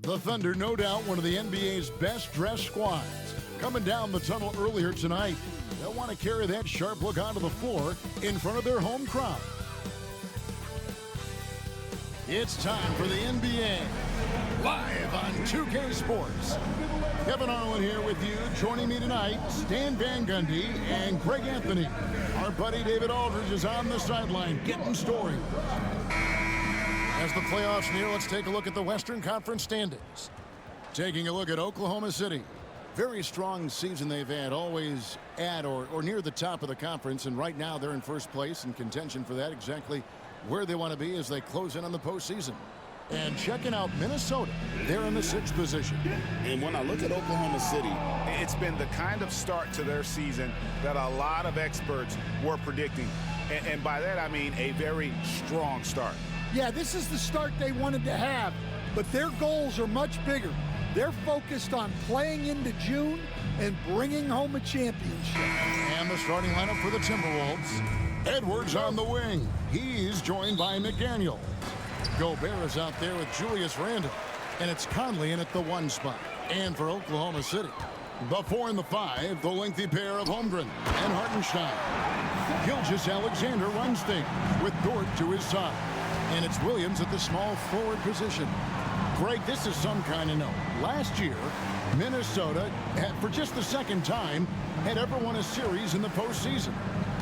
The Thunder, no doubt, one of the NBA's best-dressed squads. Coming down the tunnel earlier tonight, they'll want to carry that sharp look onto the floor in front of their home crowd. It's time for the NBA, live on 2K Sports. Kevin Arlen here with you. Joining me tonight, Stan Van Gundy and Greg Anthony. Our buddy David Aldridge is on the sideline getting stories. As the playoffs near, let's take a look at the Western Conference standings. Taking a look at Oklahoma City. Very strong season they've had, always at or near the top of the conference, and right now they're in first place in contention for that, exactly where they want to be as they close in on the postseason. And checking out Minnesota, they're in the 6th position. And when I look at Oklahoma City, it's been the kind of start to their season that a lot of experts were predicting. And by that I mean a very strong start. Yeah, this is the start they wanted to have, but their goals are much bigger. They're focused on playing into June and bringing home a championship. And the starting lineup for the Timberwolves. Edwards on the wing. He's joined by McDaniel. Gobert is out there with Julius Randle. And it's Conley in at the 1 spot. And for Oklahoma City, the 4 and the 5, the lengthy pair of Holmgren and Hartenstein. Gilgeous-Alexander runs things with Dort to his side. And it's Williams at the small forward position. Greg, this is some kind of note. Last year, Minnesota, for just the second time, had ever won a series in the postseason.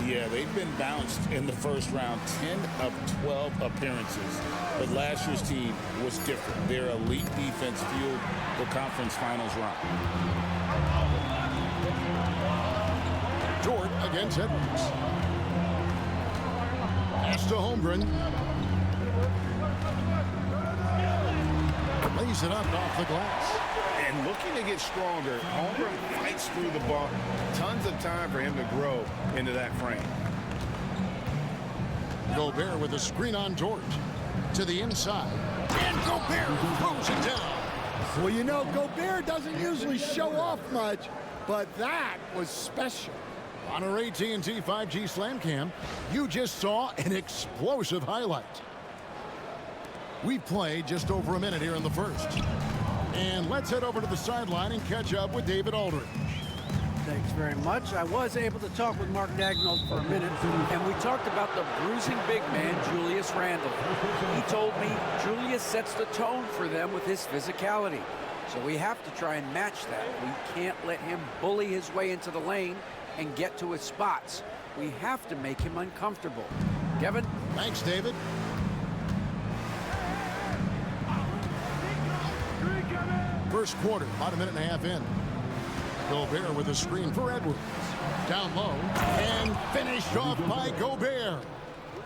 Yeah, they've been bounced in the first round, 10 of 12 appearances. But last year's team was different. Their elite defense fueled the conference finals run. Dort against Edwards. Pass to Holmgren. Lays it up off the glass. And looking to get stronger, Holmgren fights through the ball. Tons of time for him to grow into that frame. Gobert with a screen on Dort. To the inside. And Gobert throws it down. Well, you know, Gobert doesn't usually show off much, but that was special. On our AT&T 5G Slam Cam, you just saw an explosive highlight. We've played just over a minute here in the first. And let's head over to the sideline and catch up with David Aldridge. Thanks very much. I was able to talk with Mark Daigneault for a minute, and we talked about the bruising big man, Julius Randle. He told me Julius sets the tone for them with his physicality. So we have to try and match that. We can't let him bully his way into the lane and get to his spots. We have to make him uncomfortable. Kevin? Thanks, David. First quarter, about a minute and a half in. Gobert with a screen for Edwards. Down low, and finished off by Gobert.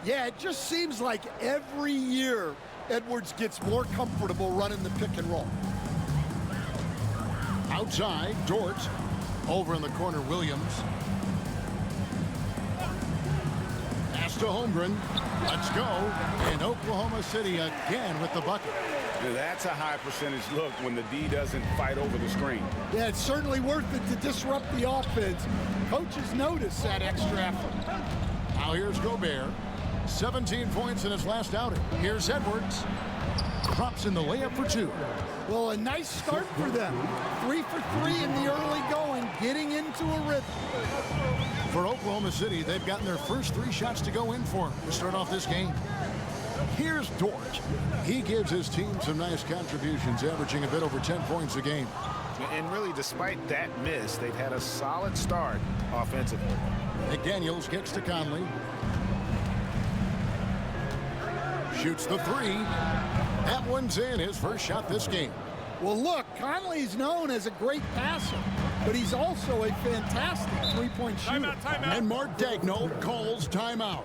Yeah, it just seems like every year Edwards gets more comfortable running the pick and roll. Outside, Dort. Over in the corner, Williams. Pass to Holmgren. Let's go. And Oklahoma City again with the bucket. That's a high percentage look when the D doesn't fight over the screen. Yeah, it's certainly worth it to disrupt the offense. Coaches notice that extra effort. Now here's Gobert. 17 points in his last outing. Here's Edwards. Drops in the layup for 2. Well, a nice start for them. 3 for 3 in the early going, getting into a rhythm. For Oklahoma City, they've gotten their first 3 shots to go in for them to start off this game. Here's Dort. He gives his team some nice contributions, averaging a bit over 10 points a game. And really, despite that miss, they've had a solid start offensively. McDaniels gets to Conley. Shoots the 3. That one's in, his first shot this game. Well, look, Conley's known as a great passer, but he's also a fantastic three-point shooter. Timeout. And Mark Daigneault calls timeout.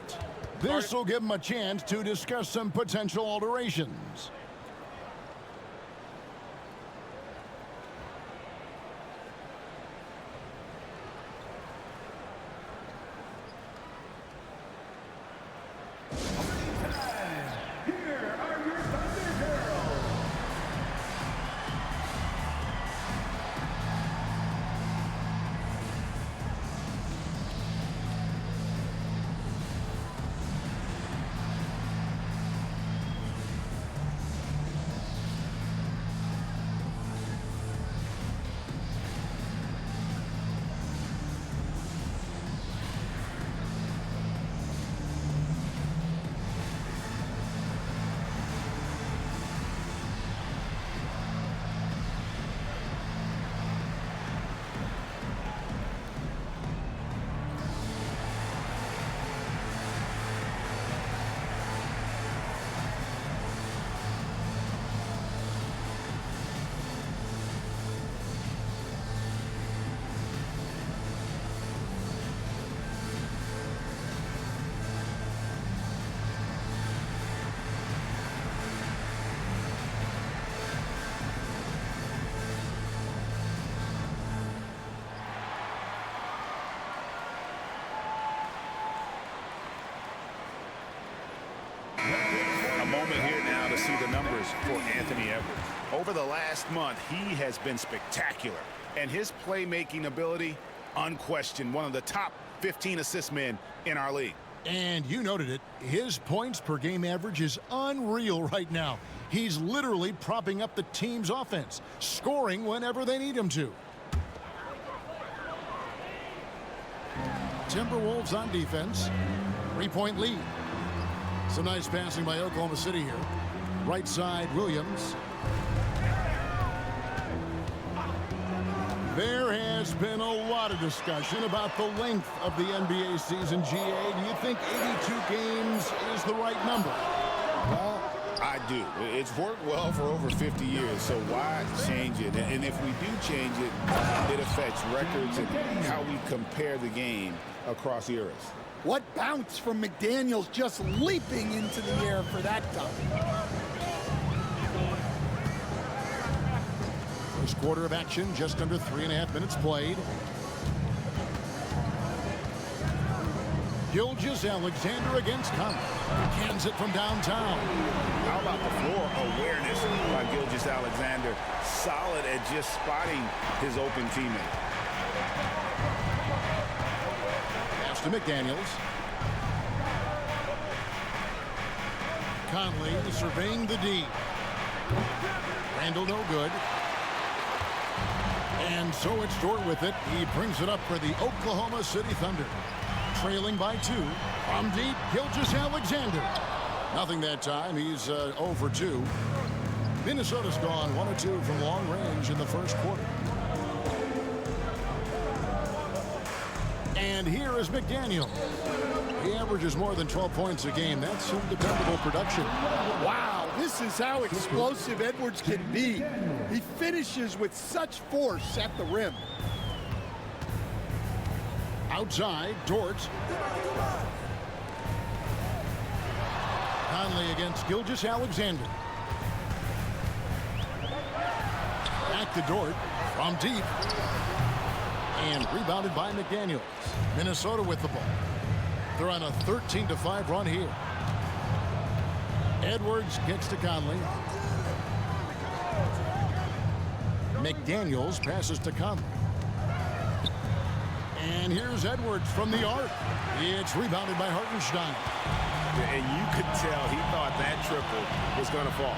This will give him a chance to discuss some potential alterations. A moment here now to see the numbers for Anthony Edwards. Over the last month, he has been spectacular. And his playmaking ability, unquestioned, one of the top 15 assist men in our league. And you noted it, his points per game average is unreal right now. He's literally propping up the team's offense, scoring whenever they need him to. Timberwolves on defense. 3-point lead. Some nice passing by Oklahoma City here. Right side, Williams. There has been a lot of discussion about the length of the NBA season, GA. Do you think 82 games is the right number? Well, I do. It's worked well for over 50 years, so why change it? And if we do change it, it affects records and how we compare the game across eras. What bounce from McDaniels, just leaping into the air for that dunk. First quarter of action, just under 3.5 minutes played. Gilgeous-Alexander against Conley. Cans it from downtown. How about the floor awareness by Gilgeous-Alexander? Solid at just spotting his open teammate. Pass to McDaniels. Conley surveying the D. Randall no good. And so it's Dort with it. He brings it up for the Oklahoma City Thunder. Trailing by 2. From deep, Gilgeous-Alexander. Nothing that time. He's 0 for 2. Minnesota's gone 1 of 2 from long range in the first quarter. And here is McDaniel. He averages more than 12 points a game. That's some dependable production. Wow, this is how explosive Edwards can be. He finishes with such force at the rim. Outside, Dort. Conley against Gilgeous-Alexander. Back to Dort from deep. And rebounded by McDaniels. Minnesota with the ball. They're on a 13-5 run here. Edwards gets to Conley. McDaniels passes to Conley. And here's Edwards from the arc. It's rebounded by Hartenstein. And you could tell he thought that triple was going to fall.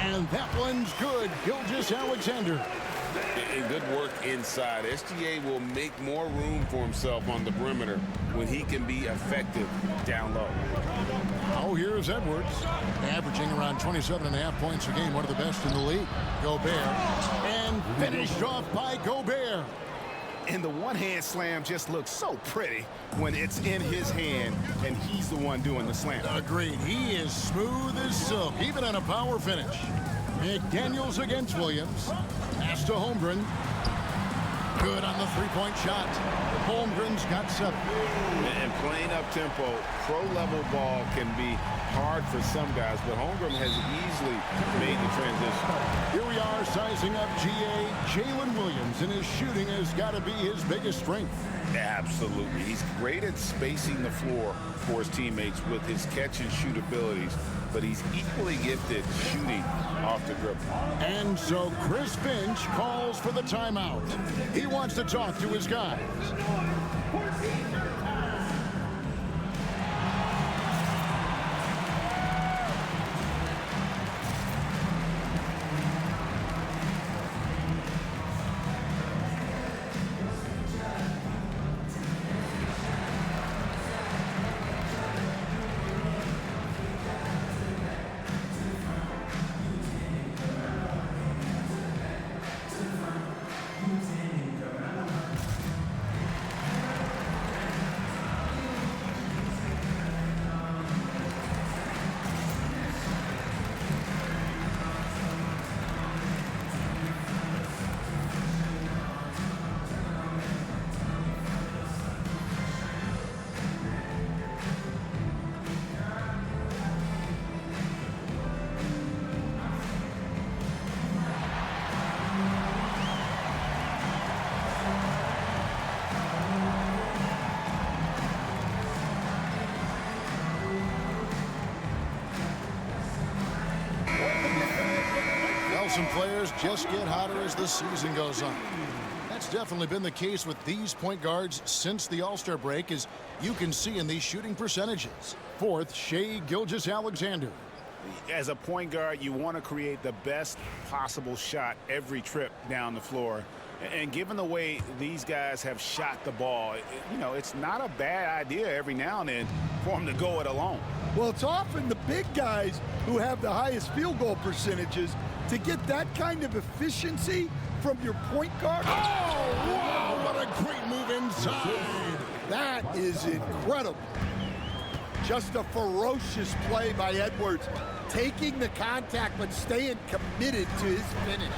And that one's good. Gilgeous-Alexander. And good work inside. SGA will make more room for himself on the perimeter when he can be effective down low. Oh, here's Edwards, averaging around 27.5 points a game, one of the best in the league. Gobert, and finished off by Gobert. And the one-hand slam just looks so pretty when it's in his hand and he's the one doing the slam. Agreed. He is smooth as silk, even on a power finish. McDaniels against Williams. Pass to Holmgren. Good on the three-point shot. Holmgren's got 7. And playing up-tempo, pro-level ball can be hard for some guys, but Holmgren has easily made the transition. Here we are sizing up GA. Jalen Williams, and his shooting has got to be his biggest strength. Absolutely. He's great at spacing the floor for his teammates with his catch-and-shoot abilities, but he's equally gifted shooting off the dribble. And so Chris Finch calls for the timeout. He wants to talk to his guys. Well, some players just get hotter as the season goes on. That's definitely been the case with these point guards since the All-Star break, as you can see in these shooting percentages. Fourth, Shai Gilgeous-Alexander. As a point guard, you want to create the best possible shot every trip down the floor. And given the way these guys have shot the ball, it's not a bad idea every now and then for them to go it alone. Well, it's often the big guys who have the highest field goal percentages. To get that kind of efficiency from your point guard. Oh, wow, what a great move inside. That is incredible. Just a ferocious play by Edwards, taking the contact but staying committed to his finish.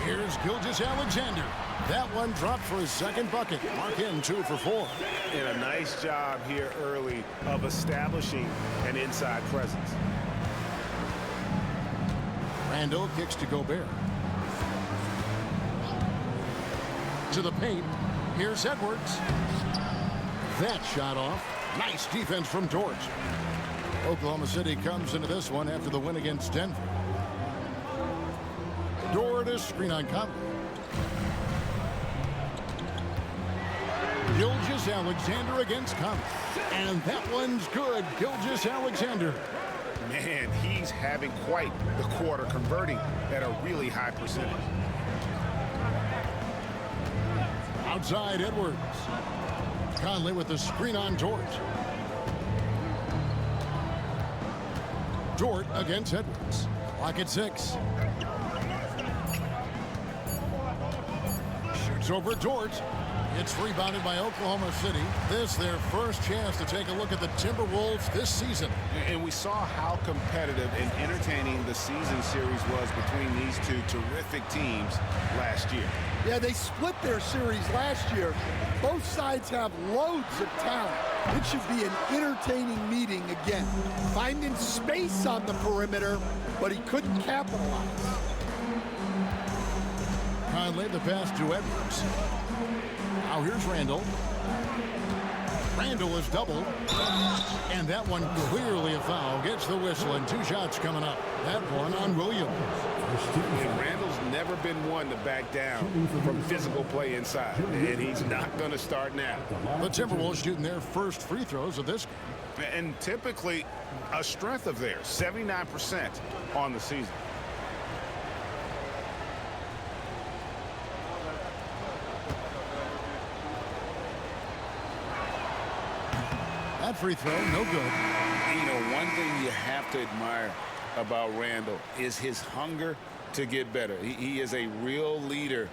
Here's Gilgeous-Alexander. That one dropped for his second bucket. Mark in 2 for 4. And a nice job here early of establishing an inside presence. Randall kicks to Gobert. To the paint. Here's Edwards. That shot off. Nice defense from Dort. Oklahoma City comes into this one after the win against Denver. Dort is screen on Conley. Gilgeous-Alexander against Conley. And that one's good. Gilgeous-Alexander. Man, he's having quite the quarter, converting at a really high percentage. Outside Edwards. Conley with the screen on Dort. Dort against Edwards. Clock at 6. Shoots over Dort. It's rebounded by Oklahoma City. This their first chance to take a look at the Timberwolves this season. And we saw how competitive and entertaining the season series was between these two terrific teams last year. Yeah, they split their series last year. Both sides have loads of talent. It should be an entertaining meeting again. Finding space on the perimeter, but he couldn't capitalize. Conley the pass to Edwards. Now here's Randall. Randall is doubled. And that one clearly a foul. Gets the whistle and 2 shots coming up. That one on Williams. And Randall's never been one to back down from physical play inside. And he's not going to start now. The Timberwolves shooting their first free throws of this game. And typically a strength of theirs, 79% on the season. That free throw, no good. One thing you have to admire about Randall is his hunger to get better. He is a real leader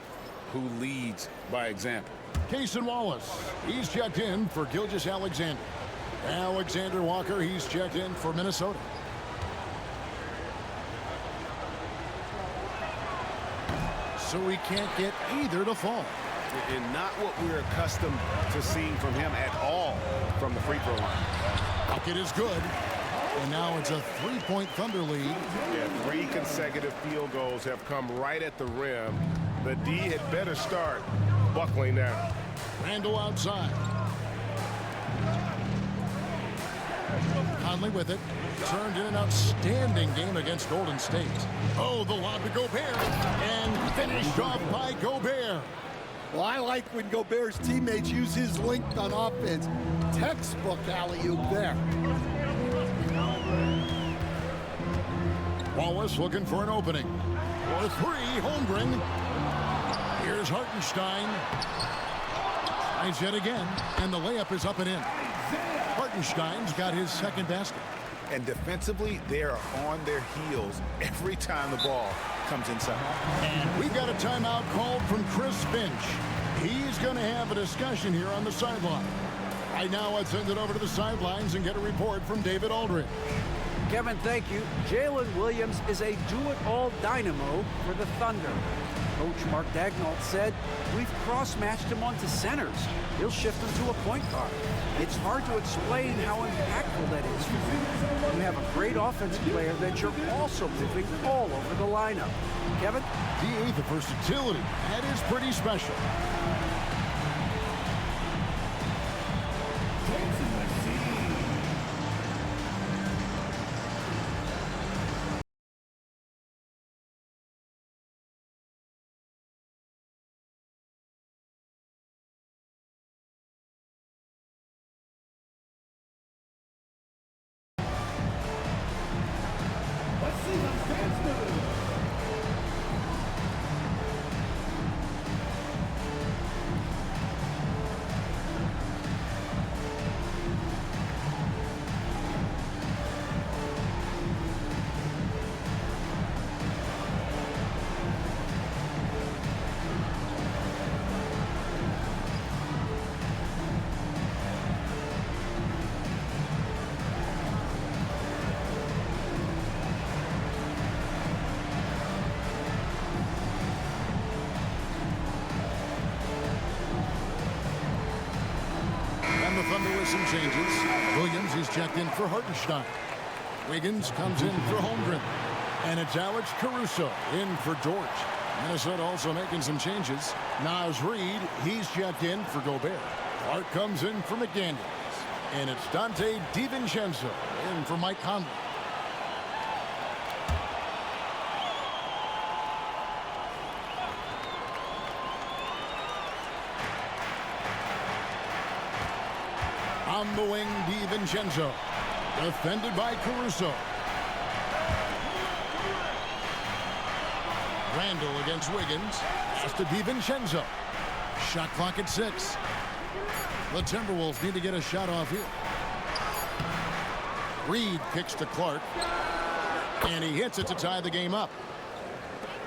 who leads by example. Cason Wallace, he's checked in for Gilgeous-Alexander. Alexander Walker, he's checked in for Minnesota. So he can't get either to fall. And not what we're accustomed to seeing from him at all from the free throw line. Bucket is good. And now it's a 3-point Thunder lead. Yeah, 3 consecutive field goals have come right at the rim. The D had better start buckling down. Randall outside. Conley with it. Turned in an outstanding game against Golden State. Oh, the lob to Gobert. And finished off by Gobert. Well, I like when Gobert's teammates use his length on offense. Textbook alley-oop there. Wallace looking for an opening. For 3, Holmgren. Here's Hartenstein. Tries yet again, and the layup is up and in. Hartenstein's got his second basket. And defensively, they are on their heels every time the ball comes inside. And we've got a timeout called from Chris Finch. He's going to have a discussion here on the sideline. Right now, let's send it over to the sidelines and get a report from David Aldridge. Kevin, thank you. Jalen Williams is a do-it-all dynamo for the Thunder. Coach Mark Daigneault said, we've cross-matched him onto centers. He'll shift him to a point guard. It's hard to explain how impactful that is for you. You have a great offensive player that you're also moving all over the lineup. Kevin? The versatility. That is pretty special. Thunder with some changes. Williams, he's checked in for Hartenstein. Wiggins comes in for Holmgren. And it's Alex Caruso in for George. Minnesota also making some changes. Naz Reid, he's checked in for Gobert. Clark comes in for McDaniels. And it's Dante DiVincenzo in for Mike Conley. On the wing, DiVincenzo. Defended by Caruso. Randall against Wiggins. Pass to DiVincenzo. Shot clock at 6. The Timberwolves need to get a shot off here. Reid kicks to Clark. And he hits it to tie the game up.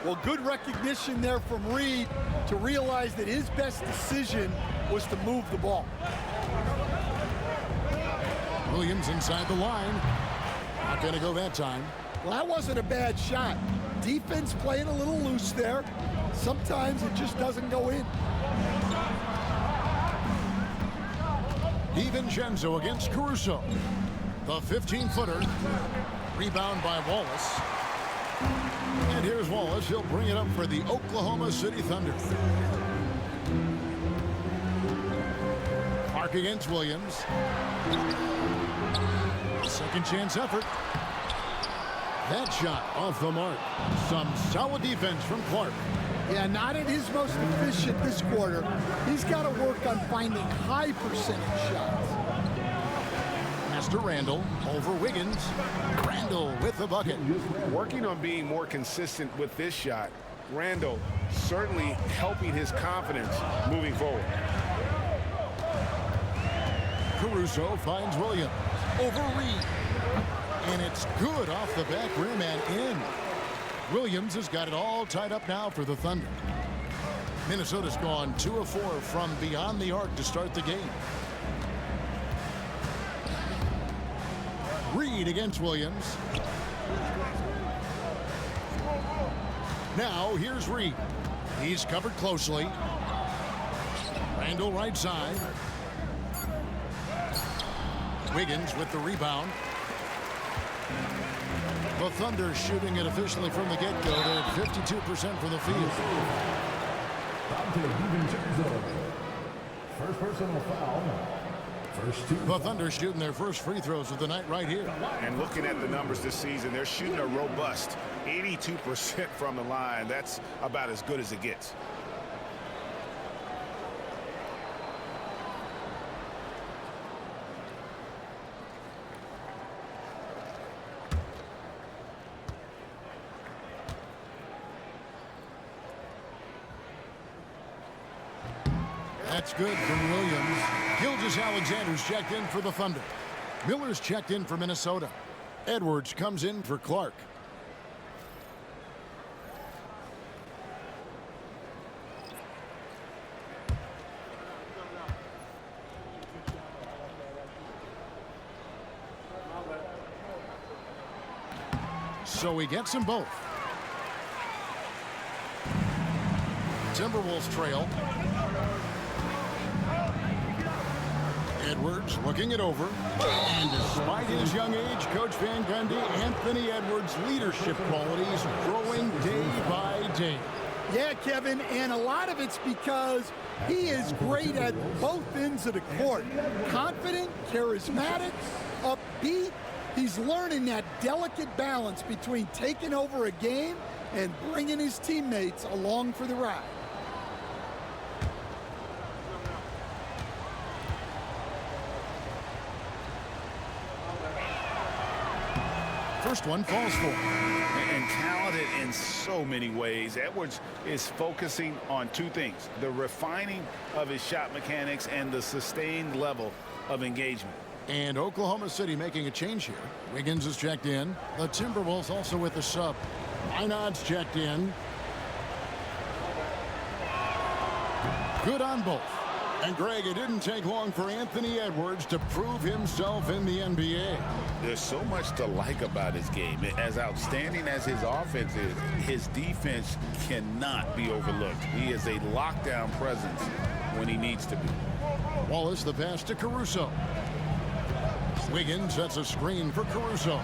Well, good recognition there from Reid to realize that his best decision was to move the ball. Williams inside the line. Not going to go that time. Well, that wasn't a bad shot. Defense playing a little loose there. Sometimes it just doesn't go in. DiVincenzo against Caruso. The 15-footer. Rebound by Wallace. And here's Wallace. He'll bring it up for the Oklahoma City Thunder. Clark against Williams. Second chance effort. That shot off the mark. Some solid defense from Clark. Yeah, not at his most efficient this quarter. He's got to work on finding high percentage shots. Pass to Randall over Wiggins. Randall with the bucket. Working on being more consistent with this shot. Randall certainly helping his confidence moving forward. Caruso finds Williams. Over Reid. And it's good off the back rim and in. Williams has got it all tied up now for the Thunder. Minnesota's gone 2 of 4 from beyond the arc to start the game. Reid against Williams. Now here's Reid. He's covered closely. Randall right side. Wiggins with the rebound. The Thunder shooting it officially from the get-go. They're at 52% from the field. First personal foul. First two. The Thunder shooting their first free throws of the night right here. And looking at the numbers this season, they're shooting a robust 82% from the line. That's about as good as it gets. That's good from Williams. Gilgeous-Alexander's checked in for the Thunder. Miller's checked in for Minnesota. Edwards comes in for Clark. So he gets them both. Timberwolves trail. Edwards looking it over. And despite his young age, Coach Van Gundy, Anthony Edwards' leadership qualities growing day by day. Yeah, Kevin, and a lot of it's because he is great at both ends of the court. Confident, charismatic, upbeat. He's learning that delicate balance between taking over a game and bringing his teammates along for the ride. First one falls for him. And talented in so many ways. Edwards is focusing on two things: the refining of his shot mechanics and the sustained level of engagement. And Oklahoma City making a change here. Wiggins is checked in. The Timberwolves also with a sub. Einad's checked in. Good on both. And Greg, it didn't take long for Anthony Edwards to prove himself in the NBA. There's so much to like about his game. As outstanding as his offense is, his defense cannot be overlooked. He is a lockdown presence when he needs to be. Wallace the pass to Caruso. Wiggins sets a screen for Caruso.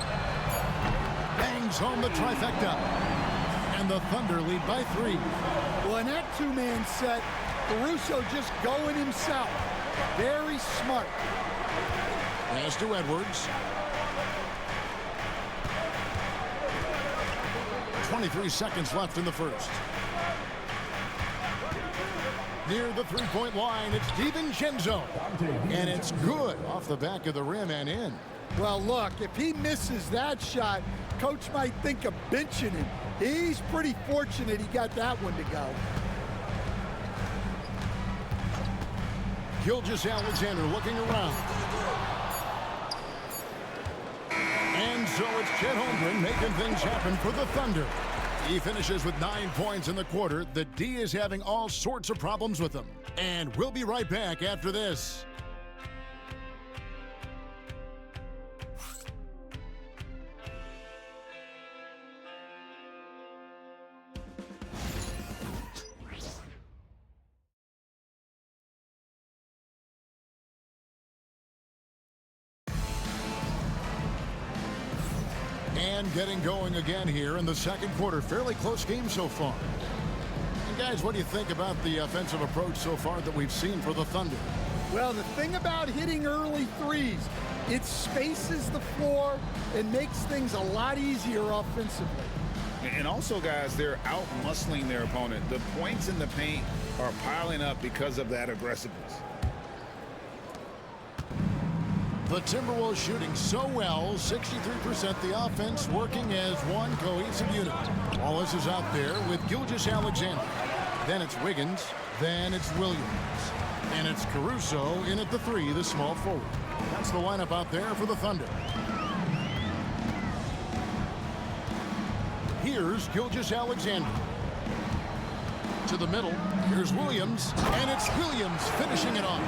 Bangs home the trifecta. And the Thunder lead by 3. Well, in that two-man set, Caruso just going himself. Very smart. Pass to Edwards. 23 seconds left in the first. Near the three-point line, it's DiVincenzo. And it's good off the back of the rim and in. Well, look, if he misses that shot, coach might think of benching him. He's pretty fortunate he got that one to go. Gilgeous-Alexander looking around. And so it's Chet Holmgren making things happen for the Thunder. He finishes with 9 points in the quarter. The D is having all sorts of problems with him. And we'll be right back after this. And getting going again here in the second quarter. Fairly close game so far. And guys, what do you think about the offensive approach so far that we've seen for the Thunder? Well, the thing about hitting early threes, it spaces the floor and makes things a lot easier offensively. And also, guys, they're out-muscling their opponent. The points in the paint are piling up because of that aggressiveness. The Timberwolves shooting so well, 63%, the offense working as one cohesive unit. Wallace is out there with Gilgeous-Alexander. Then it's Wiggins. Then it's Williams. And it's Caruso in at the 3, the small forward. That's the lineup out there for the Thunder. Here's Gilgeous-Alexander. To the middle. Here's Williams. And it's Williams finishing it off.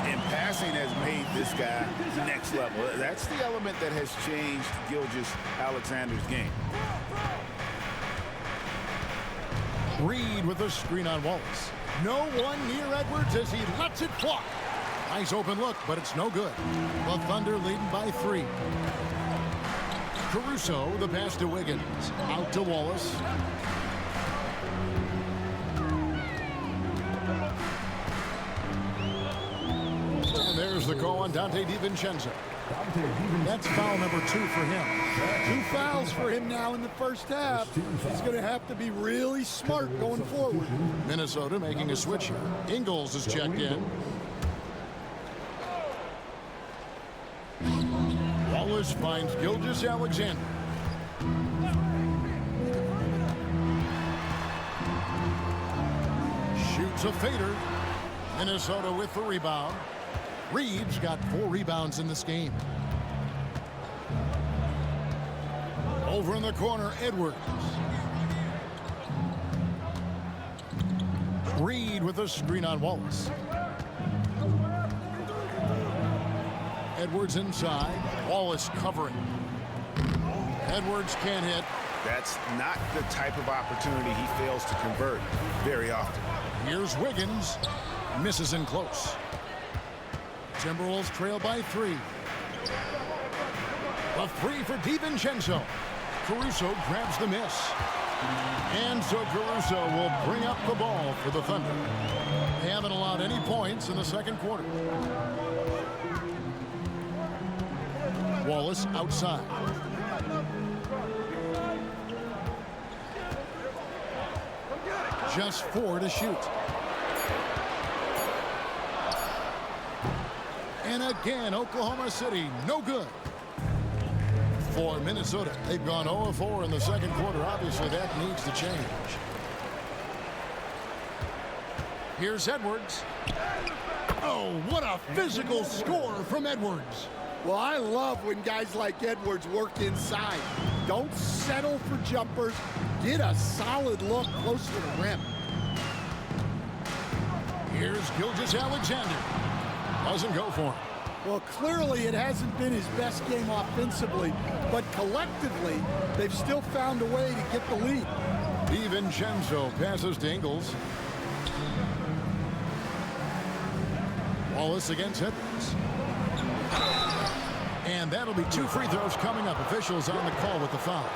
And passing has made this guy next level. That's the element that has changed Gilgeous-Alexander's game. Reed with a screen on Wallace. No one near Edwards as he lets it fly. Nice open look, but it's no good. The Thunder leading by 3. Caruso, the pass to Wiggins. Out to Wallace. There's the call on Dante DiVincenzo. That's foul number 2 for him. 2 fouls for him now in the first half. He's going to have to be really smart going forward. Minnesota making a switch here. Ingles is checked in. Wallace finds Gilgeous-Alexander. Shoots a fader. Minnesota with the rebound. Reed's got 4 rebounds in this game. Over in the corner, Edwards. Reed with a screen on Wallace. Edwards inside. Wallace covering. Edwards can't hit. That's not the type of opportunity he fails to convert very often. Here's Wiggins. Misses in close. Timberwolves trail by 3. A 3 for DiVincenzo. Caruso grabs the miss. And so Caruso will bring up the ball for the Thunder. They haven't allowed any points in the second quarter. Wallace outside. Just 4 to shoot. And again, Oklahoma City, no good. For Minnesota, they've gone 0-4 in the second quarter. Obviously, that needs to change. Here's Edwards. Oh, what a physical score from Edwards. Well, I love when guys like Edwards work inside. Don't settle for jumpers. Get a solid look close to the rim. Here's Gilgeous-Alexander. Doesn't go for him. Well, clearly it hasn't been his best game offensively, but collectively, they've still found a way to get the lead. DiVincenzo passes to Ingles. Wallace against Edwards. And that'll be 2 free throws coming up. Officials on the call with the foul.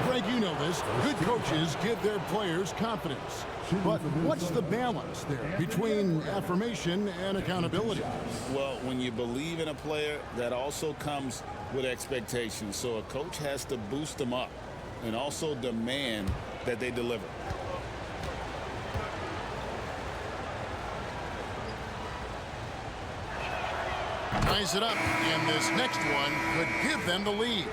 Greg, you know this. Good coaches give their players confidence. But what's the balance there between affirmation and accountability? Well, when you believe in a player, that also comes with expectations. So a coach has to boost them up and also demand that they deliver. Ties it up, and this next one could give them the lead.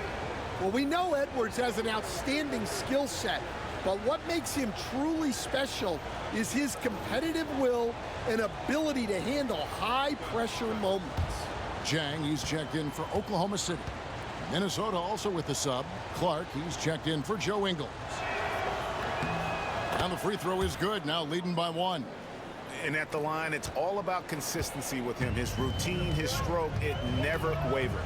Well, we know Edwards has an outstanding skill set, but what makes him truly special is his competitive will and ability to handle high-pressure moments. Jang, he's checked in for Oklahoma City. Minnesota also with the sub. Clark, he's checked in for Joe Ingles. And the free throw is good, now leading by 1. And at the line, it's all about consistency with him. His routine, his stroke, it never wavers.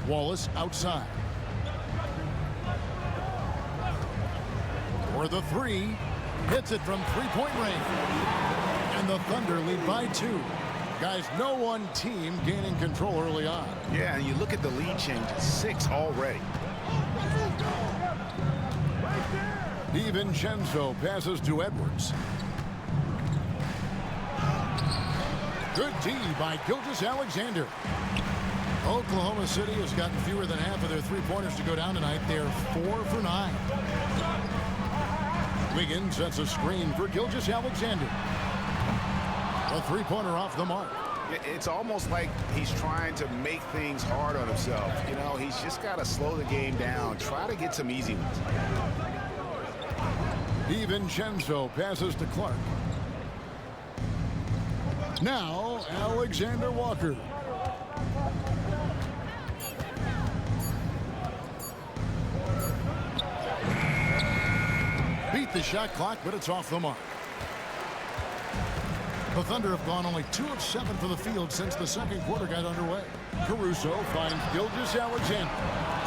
Wallace outside. For the 3. Hits it from three-point range. And the Thunder lead by 2. Guys, no one team gaining control early on. Yeah, and you look at the lead changes, 6 already. DiVincenzo passes to Edwards. Good D by Gilgeous-Alexander. Oklahoma City has gotten fewer than half of their three-pointers to go down tonight. They're 4 for 9. Wiggins sets a screen for Gilgeous-Alexander. A three-pointer off the mark. It's almost like he's trying to make things hard on himself. You know, he's just got to slow the game down, try to get some easy ones. DiVincenzo passes to Clark. Now, Alexander Walker. Beat the shot clock, but it's off the mark. The Thunder have gone only 2 of 7 for the field since the second quarter got underway. Caruso finds Gilgeous-Alexander.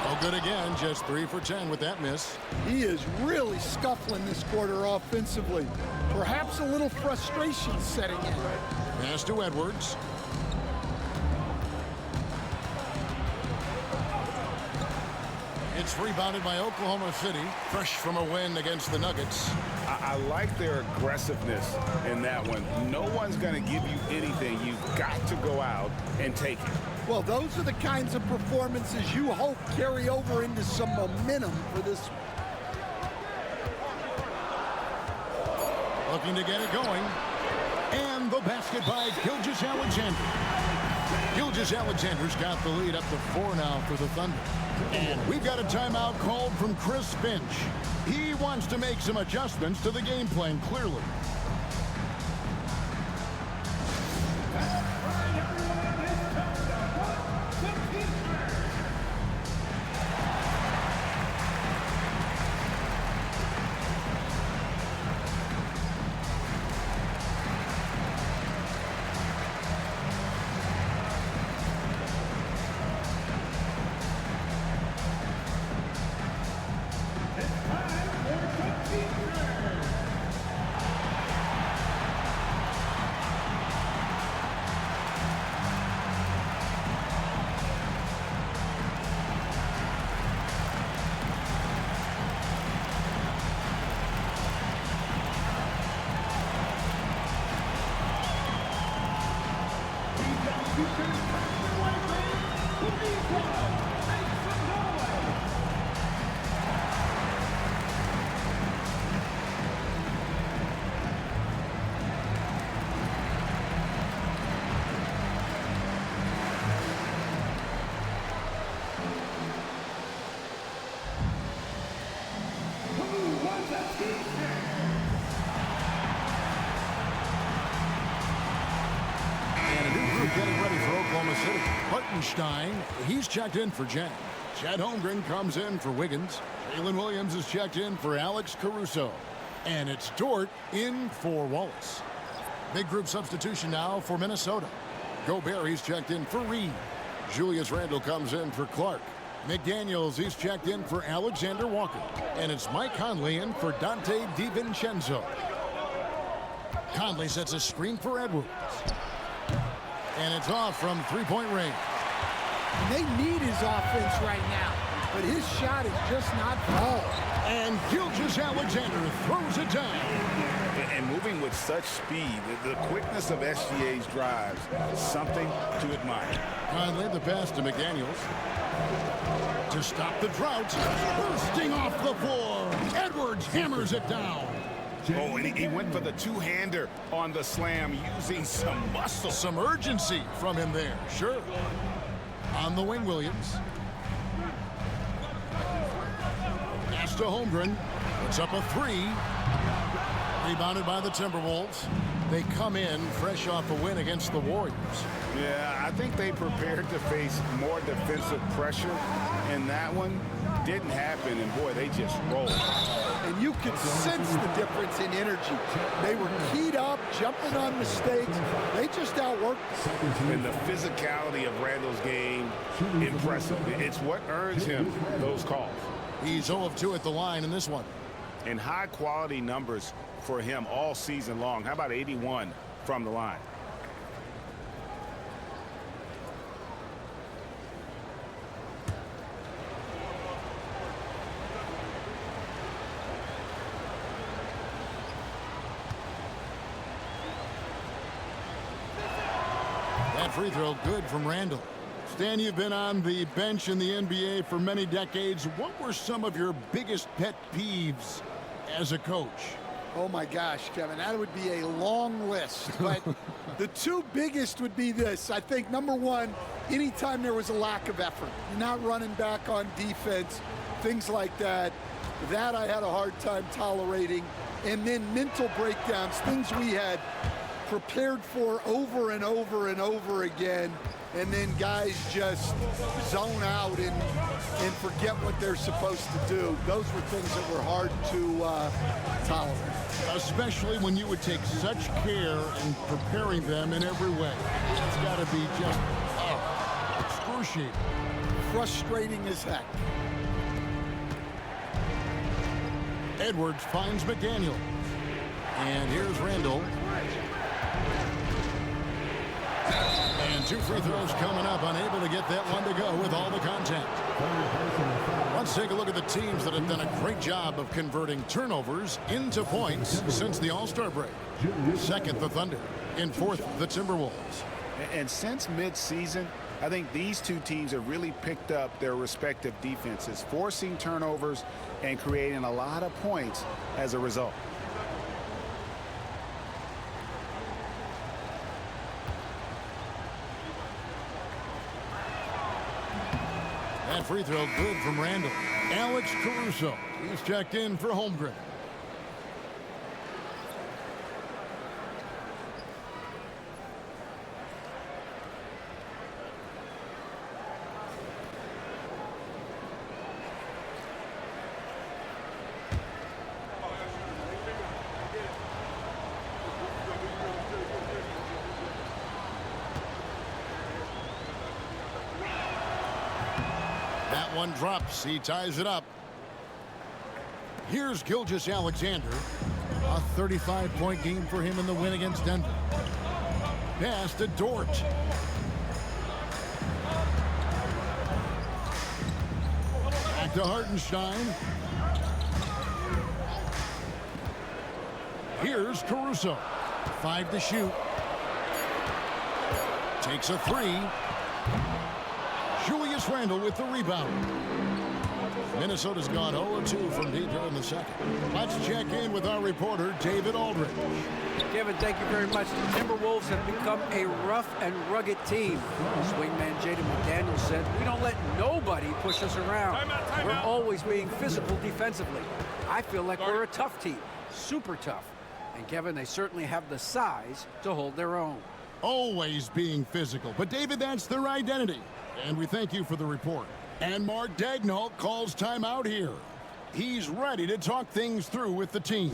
No good again, just 3 for 10 with that miss. He is really scuffling this quarter offensively. Perhaps a little frustration setting in. Pass to Edwards. It's rebounded by Oklahoma City, fresh from a win against the Nuggets. I like their aggressiveness in that one. No one's going to give you anything. You've got to go out and take it. Well, those are the kinds of performances you hope carry over into some momentum for this. Looking to get it going. And the basket by Gilgeous-Alexander. Gilgeous-Alexander's got the lead up to 4 now for the Thunder. And we've got a timeout called from Chris Finch. He wants to make some adjustments to the game plan, clearly. Getting ready for Oklahoma City. Hartenstein, he's checked in for Jang. Chet Holmgren comes in for Wiggins. Jalen Williams is checked in for Alex Caruso. And it's Dort in for Wallace. Big group substitution now for Minnesota. Gobert, he's checked in for Reed. Julius Randle comes in for Clark. McDaniels, he's checked in for Alexander Walker. And it's Mike Conley in for Dante DiVincenzo. Conley sets a screen for Edwards. And it's off from three-point range. And they need his offense right now, but his shot is just not falling. And Gilgeous-Alexander throws it down. And moving with such speed, the quickness of SGA's drives, something to admire. Conley, the pass to McDaniels. To stop the drought, bursting off the floor. Edwards hammers it down. Oh, and he went for the two-hander on the slam, using some muscle. Some urgency from him there, sure. On the wing, Williams. Pass to Holmgren. Puts up a three. Rebounded by the Timberwolves. They come in fresh off a win against the Warriors. Yeah, I think they prepared to face more defensive pressure, and that one didn't happen, and boy, they just rolled. And you could sense the difference in energy. They were keyed up, jumping on mistakes. They just outworked them. And the physicality of Randall's game, impressive. It's what earns him those calls. He's 0 of 2 at the line in this one. And high-quality numbers for him all season long. How about 81 from the line? That free throw good from Randall. Stan, you've been on the bench in the NBA for many decades. What were some of your biggest pet peeves as a coach? Oh my gosh, Kevin, that would be a long list. But the two biggest would be this. I think number one, anytime there was a lack of effort, you're not running back on defense, things like that. That I had a hard time tolerating. And then mental breakdowns, things we had prepared for over and over and over again, and then guys just zone out and forget what they're supposed to do. Those were things that were hard to tolerate. Especially when you would take such care in preparing them in every way. It's got to be just excruciating. Frustrating as heck. Edwards finds McDaniel. And here's Randall. And two free throws coming up, unable to get that one to go with all the contact. Let's take a look at the teams that have done a great job of converting turnovers into points since the All-Star break. Second, the Thunder. In fourth, the Timberwolves. And since mid-season, I think these two teams have really picked up their respective defenses, forcing turnovers and creating a lot of points as a result. That free throw good from Randall. Alex Caruso. He's checked in for Holmgren. One drops. He ties it up. Here's Gilgeous-Alexander. A 35-point game for him in the win against Denver. Pass to Dort. Back to Hartenstein. Here's Caruso. 5 to shoot. Takes a three. Julius Randle with the rebound. Minnesota's gone 0-2 from deep here in the second. Let's check in with our reporter, David Aldridge. Kevin, thank you very much. The Timberwolves have become a rough and rugged team. Swingman Jaden McDaniels said, "We don't let nobody push us around. We're always being physical defensively. I feel like we're a tough team, super tough." And Kevin, they certainly have the size to hold their own. Always being physical. But David, that's their identity. And we thank you for the report. And Mark Daigneault calls timeout here. He's ready to talk things through with the team.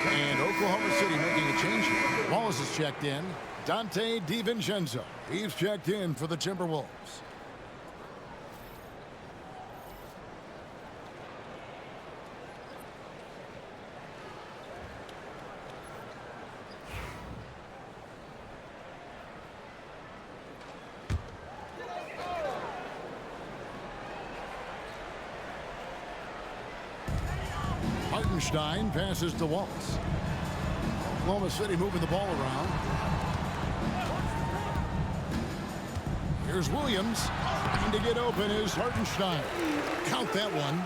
And Oklahoma City making a change here. Wallace is checked in. Dante DiVincenzo. He's checked in for the Timberwolves. Hartenstein passes to Wallace. Oklahoma City moving the ball around. Here's Williams. Trying to get open is Hartenstein. Count that one.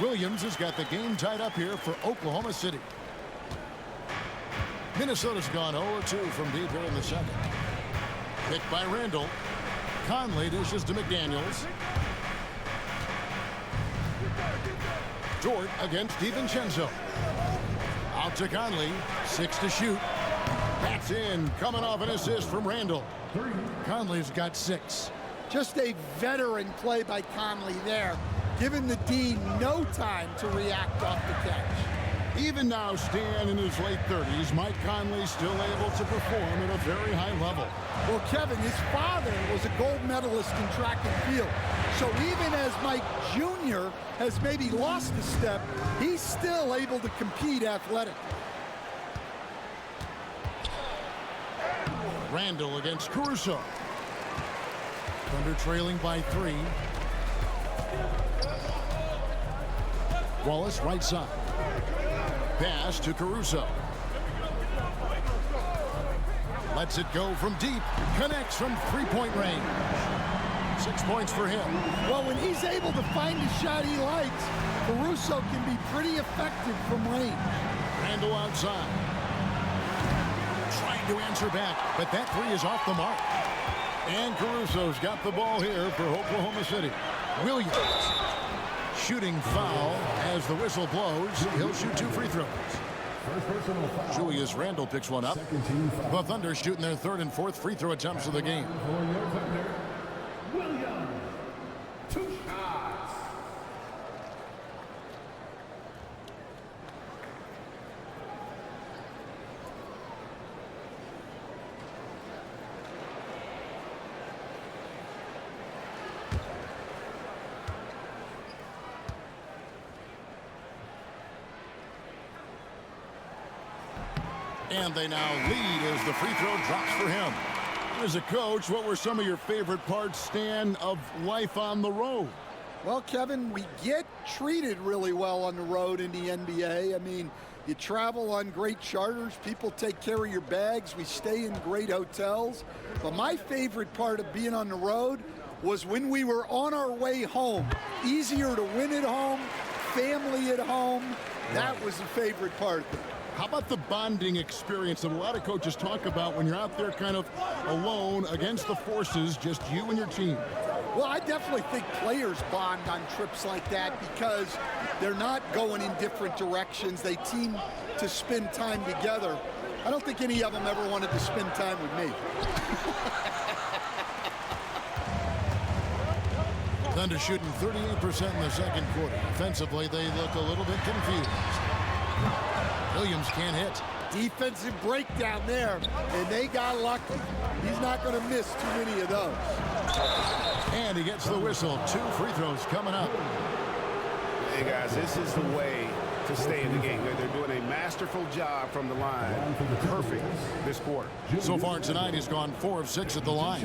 Williams has got the game tied up here for Oklahoma City. Minnesota's gone 0-2 from deep here in the second. Picked by Randall. Conley dishes to McDaniels. Dort against DiVincenzo. Out to Conley. 6 to shoot. That's in. Coming off an assist from Randall. Conley's got 6. Just a veteran play by Conley there, giving the D no time to react off the catch. Even now, Stan, in his late 30s, Mike Conley still able to perform at a very high level. Well, Kevin, his father was a gold medalist in track and field. So even as Mike Jr. has maybe lost a step, he's still able to compete athletically. Randall against Caruso. Thunder trailing by 3. Wallace right side. Pass to Caruso. Lets it go from deep. Connects from three-point range. 6 points for him. Well, when he's able to find a shot he likes, Caruso can be pretty effective from range. Randall outside. Trying to answer back, but that 3 is off the mark. And Caruso's got the ball here for Oklahoma City. Williams. Shooting foul as the whistle blows. He'll shoot 2 free throws. Julius Randle picks one up. The Thunder shooting their 3rd and 4th free throw attempts of the game. Williams, 2 shots. And they now lead as the free throw drops for him. As a coach, what were some of your favorite parts, Stan, of life on the road? Well, Kevin, we get treated really well on the road in the NBA. I mean, you travel on great charters. People take care of your bags. We stay in great hotels. But my favorite part of being on the road was when we were on our way home. Easier to win at home, family at home. That was the favorite part. How about the bonding experience that a lot of coaches talk about when you're out there kind of alone against the forces, just you and your team? Well, I definitely think players bond on trips like that because they're not going in different directions. They team to spend time together. I don't think any of them ever wanted to spend time with me. Thunder shooting 38% in the second quarter. Offensively, they look a little bit confused. Williams can't hit. Defensive breakdown there, and they got lucky. He's not going to miss too many of those. And he gets the whistle. 2 free throws coming up. Hey, guys, this is the way to stay in the game. They're doing a masterful job from the line. Perfect this quarter. So far tonight, he's gone 4 of 6 at the line.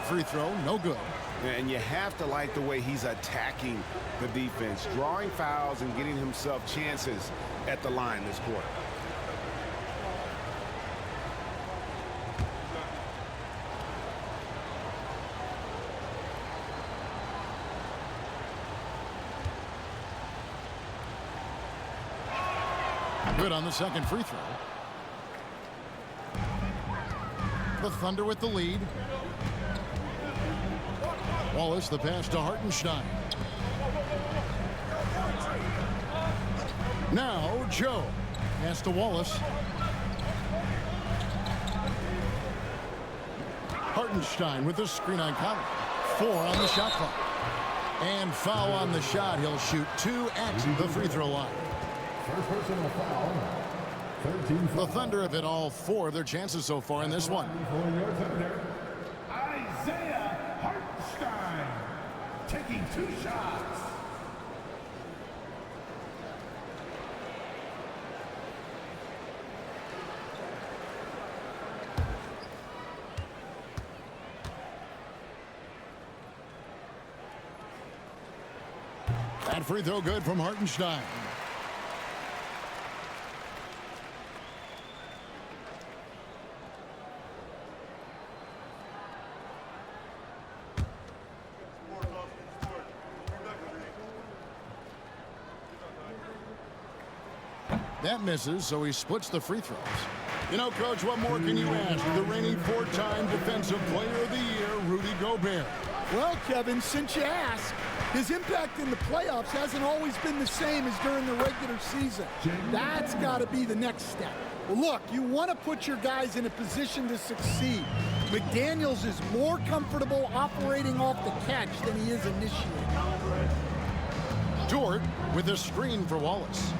Free throw, no good. And you have to like the way he's attacking the defense, drawing fouls and getting himself chances at the line this quarter. Good on the second free throw. The Thunder with the lead. Wallace, the pass to Hartenstein. Now Joe. Pass to Wallace. Hartenstein with the screen on Collins. 4 on the shot clock. And foul on the shot. He'll shoot 2 at the free throw line. First personal foul. 13 The Thunder have hit all 4 of their chances so far in this one. for your Thunder, Isaiah Hartenstein, taking 2 shots. That free throw good from Hartenstein. That misses, so he splits the free throws. You know, Coach, what more can you ask? The reigning 4-time Defensive Player of the Year, Rudy Gobert. Well, Kevin, since you ask, his impact in the playoffs hasn't always been the same as during the regular season. That's got to be the next step. Well, look, you want to put your guys in a position to succeed. McDaniels is more comfortable operating off the catch than he is initiating. Dort with a screen for Wallace.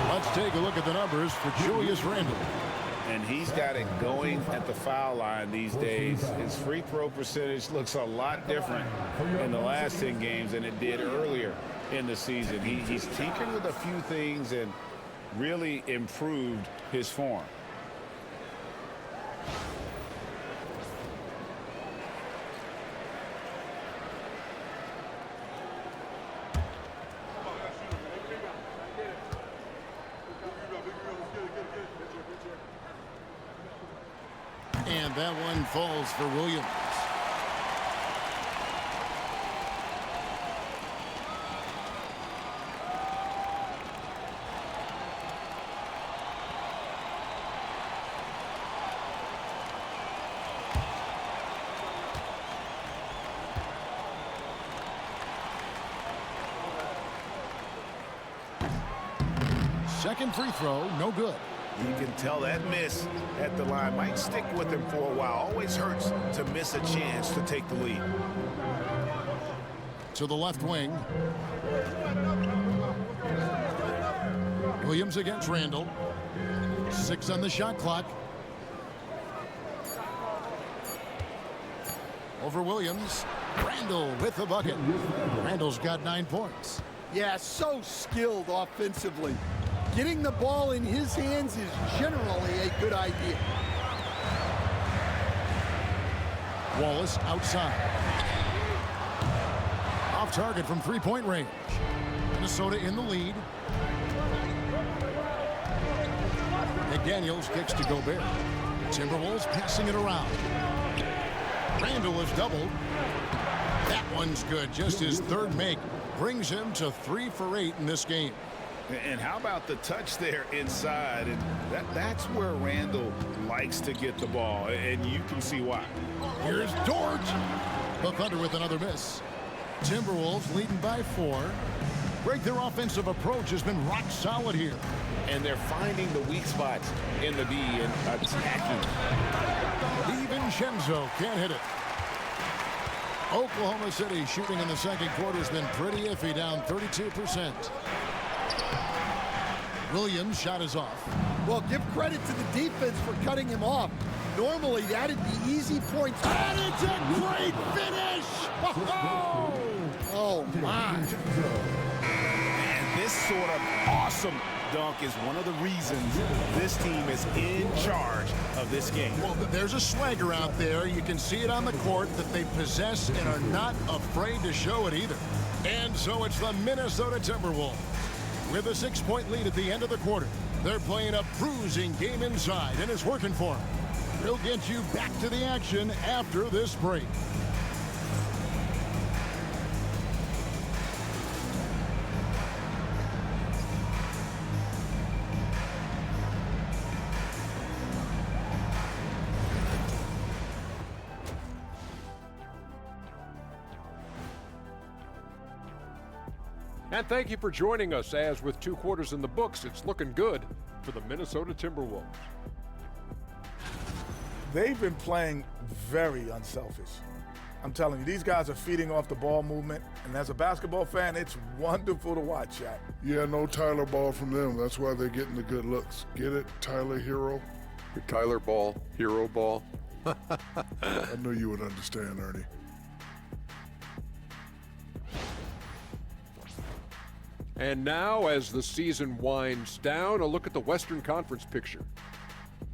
Let's take a look at the numbers for Julius Randle. And he's got it going at the foul line these days. His free throw percentage looks a lot different in the last 10 games than it did earlier in the season. He's tinkered with a few things and really improved his form. And that one falls for Williams. Second free throw, no good. You can tell that miss at the line might stick with him for a while. Always hurts to miss a chance to take the lead. To the left wing. Williams against Randle. 6 on the shot clock. Over Williams. Randle with the bucket. Randle's got 9 points. Yeah, so skilled offensively. Getting the ball in his hands is generally a good idea. Wallace outside. Off target from three-point range. Minnesota in the lead. McDaniels kicks to Gobert. Timberwolves passing it around. Randle is doubled. That one's good. Just his third make. Brings him to 3 for 8 in this game. And how about the touch there inside? And that's where Randle likes to get the ball, and you can see why. Here's Dort. The Thunder with another miss. Timberwolves leading by 4. Greg, their offensive approach has been rock solid here. And they're finding the weak spots in the D and attacking. DiVincenzo can't hit it. Oklahoma City shooting in the second quarter has been pretty iffy, down 32%. Williams' shot is off. Well, give credit to the defense for cutting him off. Normally, that'd be easy points. And it's a great finish! Oh, my. And this sort of awesome dunk is one of the reasons this team is in charge of this game. Well, there's a swagger out there. You can see it on the court that they possess and are not afraid to show it either. And so it's the Minnesota Timberwolves with a 6-point lead at the end of the quarter. They're playing a bruising game inside, and it's working for them. We'll get you back to the action after this break. And thank you for joining us, as with 2 quarters in the books, it's looking good for the Minnesota Timberwolves. They've been playing very unselfish. I'm telling you, these guys are feeding off the ball movement, and as a basketball fan, it's wonderful to watch, Shaq. Yeah, no Tyler ball from them. That's why they're getting the good looks. Get it, Tyler Hero? Tyler ball, hero ball. I knew you would understand, Ernie. And now, as the season winds down, a look at the Western Conference picture.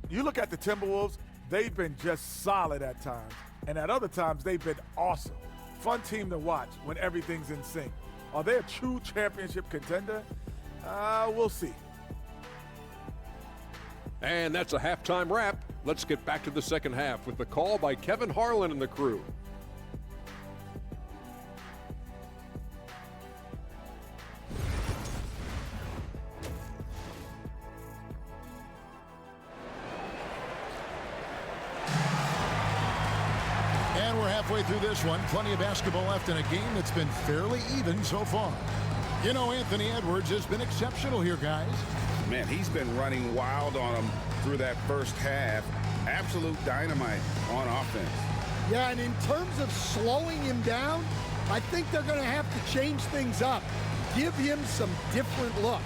You look at the Timberwolves, they've been just solid at times, and at other times they've been awesome. Fun team to watch when everything's in sync. Are they a true championship contender? We'll see. And that's a halftime wrap. Let's get back to the second half with the call by Kevin Harlan and the crew. And we're halfway through this one. Plenty of basketball left in a game that's been fairly even so far. You know, Anthony Edwards has been exceptional here, guys. Man, he's been running wild on them through that first half. Absolute dynamite on offense. Yeah, and in terms of slowing him down, I think they're going to have to change things up. Give him some different looks.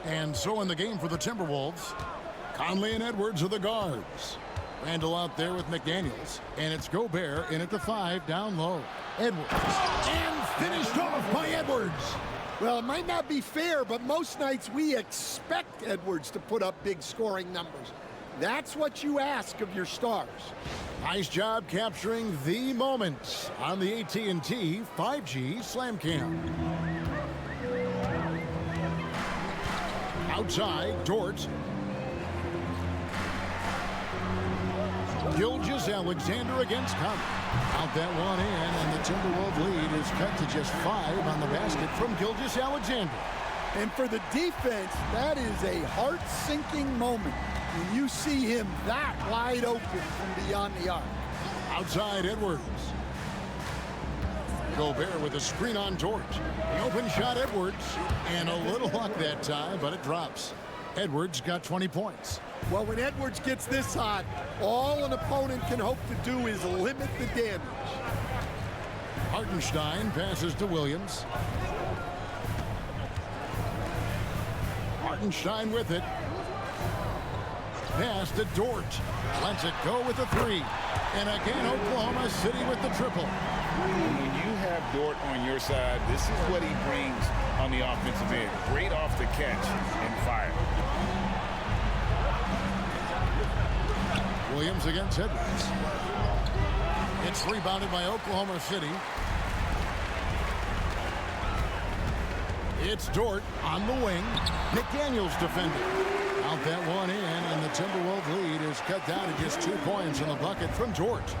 And so in the game for the Timberwolves, Conley and Edwards are the guards. Randall out there with McDaniels. And it's Gobert in at the 5 down low. Edwards. And finished off by Edwards. Well, it might not be fair, but most nights we expect Edwards to put up big scoring numbers. That's what you ask of your stars. Nice job capturing the moments on the AT&T 5G Slam Cam. Outside, Dort. Gilgeous-Alexander against Conley. Out that one in, and the Timberwolves lead is cut to just 5 on the basket from Gilgeous-Alexander. And for the defense, that is a heart-sinking moment when you see him that wide open from beyond the arc. Outside, Edwards. Gobert with a screen on Dort. The open shot, Edwards. And a little luck that time, but it drops. Edwards got 20 points. Well, when Edwards gets this hot, all an opponent can hope to do is limit the damage. Hartenstein passes to Williams. Hartenstein with it. Pass to Dort. Lets it go with the 3. And again, Oklahoma City with the triple. When you have Dort on your side, this is what he brings on the offensive end. Great off the catch and fire. Williams against Edwards. It's rebounded by Oklahoma City. It's Dort on the wing. McDaniels defending. Out that one in, and the Timberwolves lead is cut down to just 2 points in the bucket from Dort.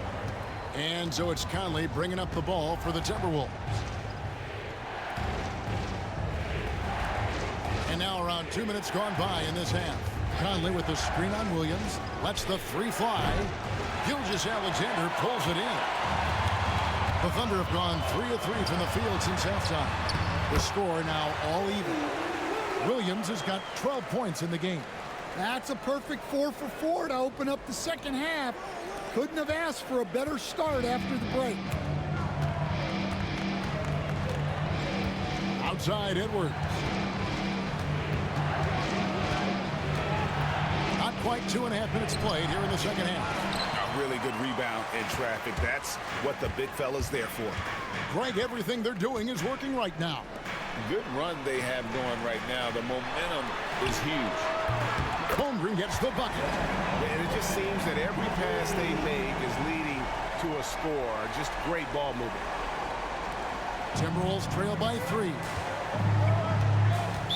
And so it's Conley bringing up the ball for the Timberwolves. And now around 2 minutes gone by in this half. Conley with the screen on Williams. Lets the 3 fly. Gilgeous-Alexander pulls it in. The Thunder have gone 3 of 3 from the field since halftime. The score now all even. Williams has got 12 points in the game. That's a perfect 4 for 4 to open up the second half. Couldn't have asked for a better start after the break. Outside, Edwards. Not quite 2.5 minutes played here in the second half. A really good rebound in traffic. That's what the big fella's there for. Greg, everything they're doing is working right now. Good run they have going right now. The momentum is huge. Holmgren gets the bucket. And it just seems that every pass they make is leading to a score. Just great ball movement. Timberwolves trail by 3.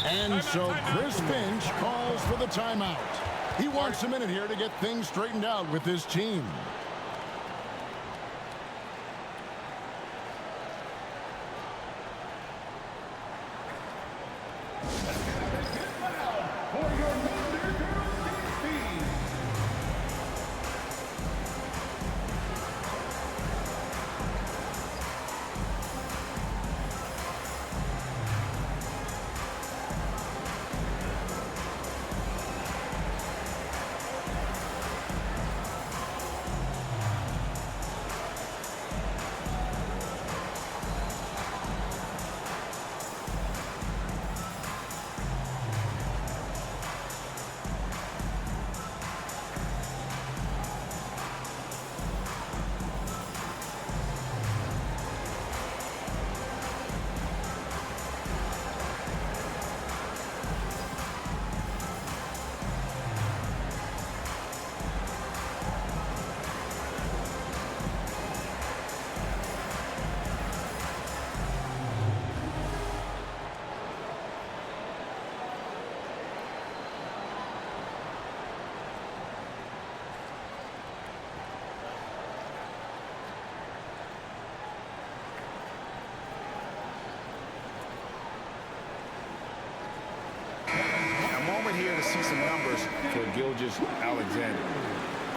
And so Chris Finch calls for the timeout. He wants a minute here to get things straightened out with his team. moment here to see some numbers for Gilgeous-Alexander.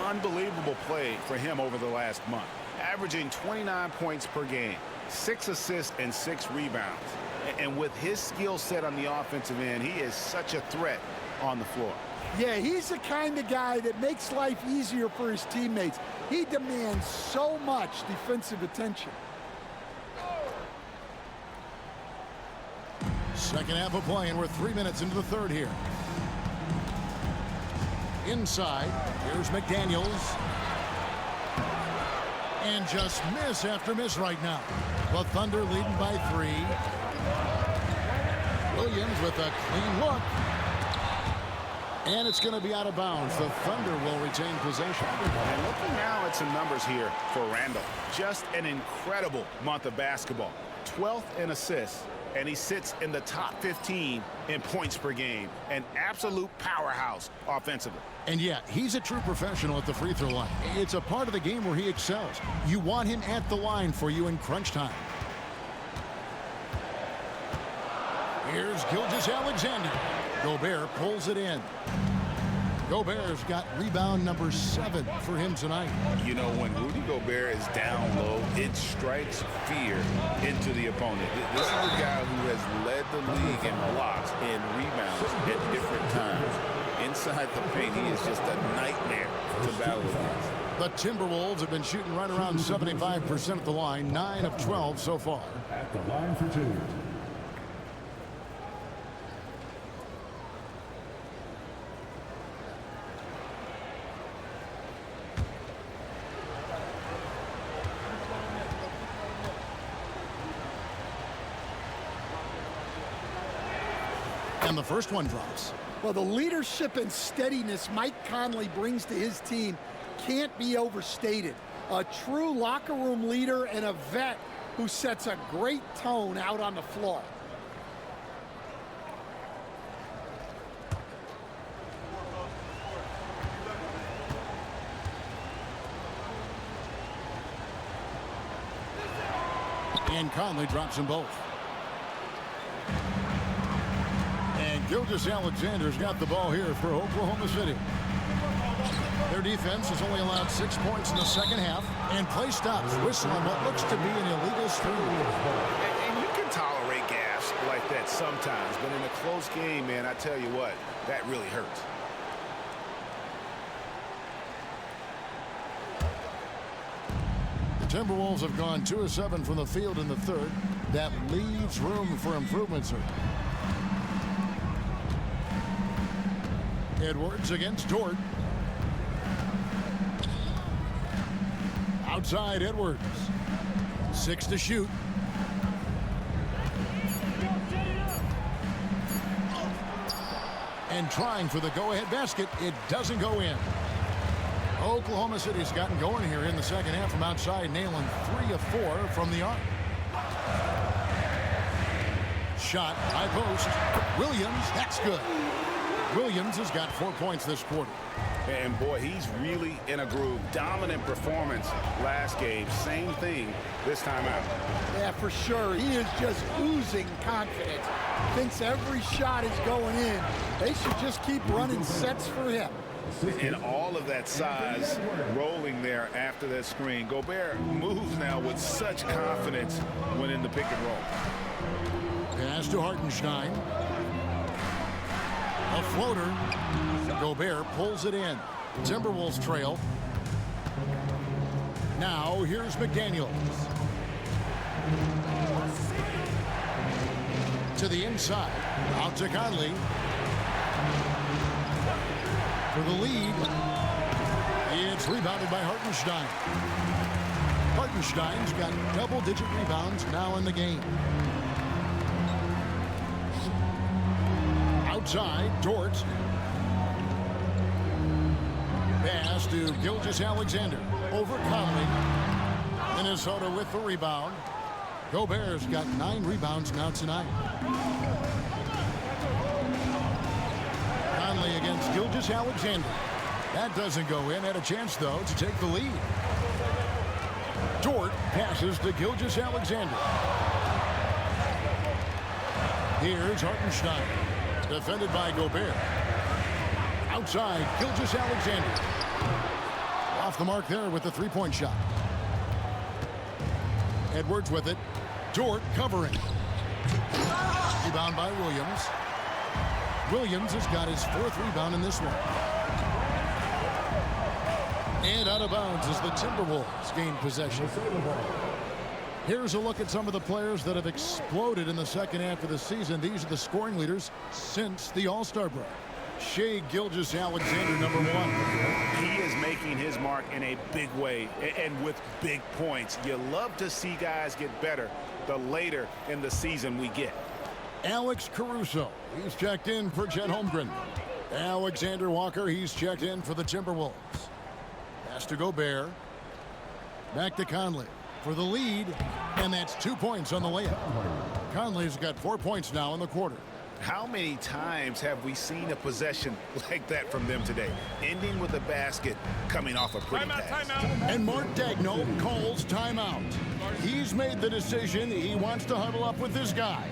Unbelievable play for him over the last month. Averaging 29 points per game, 6 assists and 6 rebounds. And with his skill set on the offensive end, he is such a threat on the floor. Yeah, he's the kind of guy that makes life easier for his teammates. He demands so much defensive attention. Second half of play, and we're 3 minutes into the third here. Inside, here's McDaniels. And just miss after miss right now. The Thunder leading by 3. Williams with a clean look. And it's going to be out of bounds. The Thunder will retain possession. And looking now at some numbers here for Randall. Just an incredible month of basketball. 12th in assists. And he sits in the top 15 in points per game. An absolute powerhouse offensively. And yeah, he's a true professional at the free throw line. It's a part of the game where he excels. You want him at the line for you in crunch time. Here's Gilgeous-Alexander. Gobert pulls it in. Gobert's got rebound number 7 for him tonight. You know, when Rudy Gobert is down low, it strikes fear into the opponent. This is a guy who has led the league in blocks and rebounds at different times. Inside the paint, he is just a nightmare to battle against. The Timberwolves have been shooting right around 75% at the line, 9 of 12 so far. At the line for 2. And the first one drops. Well, the leadership and steadiness Mike Conley brings to his team can't be overstated. A true locker room leader and a vet who sets a great tone out on the floor. And Conley drops them both. And Gilgeous-Alexander's got the ball here for Oklahoma City. Their defense has only allowed 6 points in the second half. And play stops. Whistle on what looks to be an illegal screen. And you can tolerate gaffes like that sometimes. But in a close game, man, I tell you what, that really hurts. The Timberwolves have gone 2 of 7 from the field in the third. That leaves room for improvement, sir. Edwards against Dort. Outside Edwards. 6 to shoot. And trying for the go-ahead basket. It doesn't go in. Oklahoma City's gotten going here in the second half from outside, nailing 3 of 4 from the arc. Shot, high post. Williams, that's good. Williams has got 4 points this quarter. And boy, he's really in a groove. Dominant performance last game. Same thing this time out. Yeah, for sure. He is just oozing confidence. Thinks every shot is going in. They should just keep running sets for him. And all of that size rolling there after that screen. Gobert moves now with such confidence when in the pick and roll. Pass to Hartenstein. A floater. Gobert pulls it in. Timberwolves trail. Now here's McDaniels. To the inside. Out to Conley. For the lead. It's rebounded by Hartenstein. Hartenstein's got double-digit rebounds now in the game. Outside, Dort. Pass to Gilgeous-Alexander. Over Conley. Minnesota with the rebound. Gobert's got 9 rebounds now tonight. Conley against Gilgeous-Alexander. That doesn't go in. Had a chance, though, to take the lead. Dort passes to Gilgeous-Alexander. Here's Hartenstein. Defended by Gobert. Outside, Gilgeous-Alexander. Off the mark there with the three-point shot. Edwards with it. Dort covering. Rebound by Williams. Williams has got his fourth rebound in this one. And out of bounds as the Timberwolves gain possession. Here's a look at some of the players that have exploded in the second half of the season. These are the scoring leaders since the All-Star break. Shai Gilgeous-Alexander, number one. He is making his mark in a big way and with big points. You love to see guys get better the later in the season we get. Alex Caruso, he's checked in for Chet Holmgren. Alexander Walker, he's checked in for the Timberwolves. Pass to Gobert. Back to Conley for the lead, and that's 2 points on the layup. Conley's got 4 points now in the quarter. How many times have we seen a possession like that from them today? Ending with a basket, coming off a pretty pass. And Mark Daigneault calls timeout. He's made the decision. He wants to huddle up with his guys.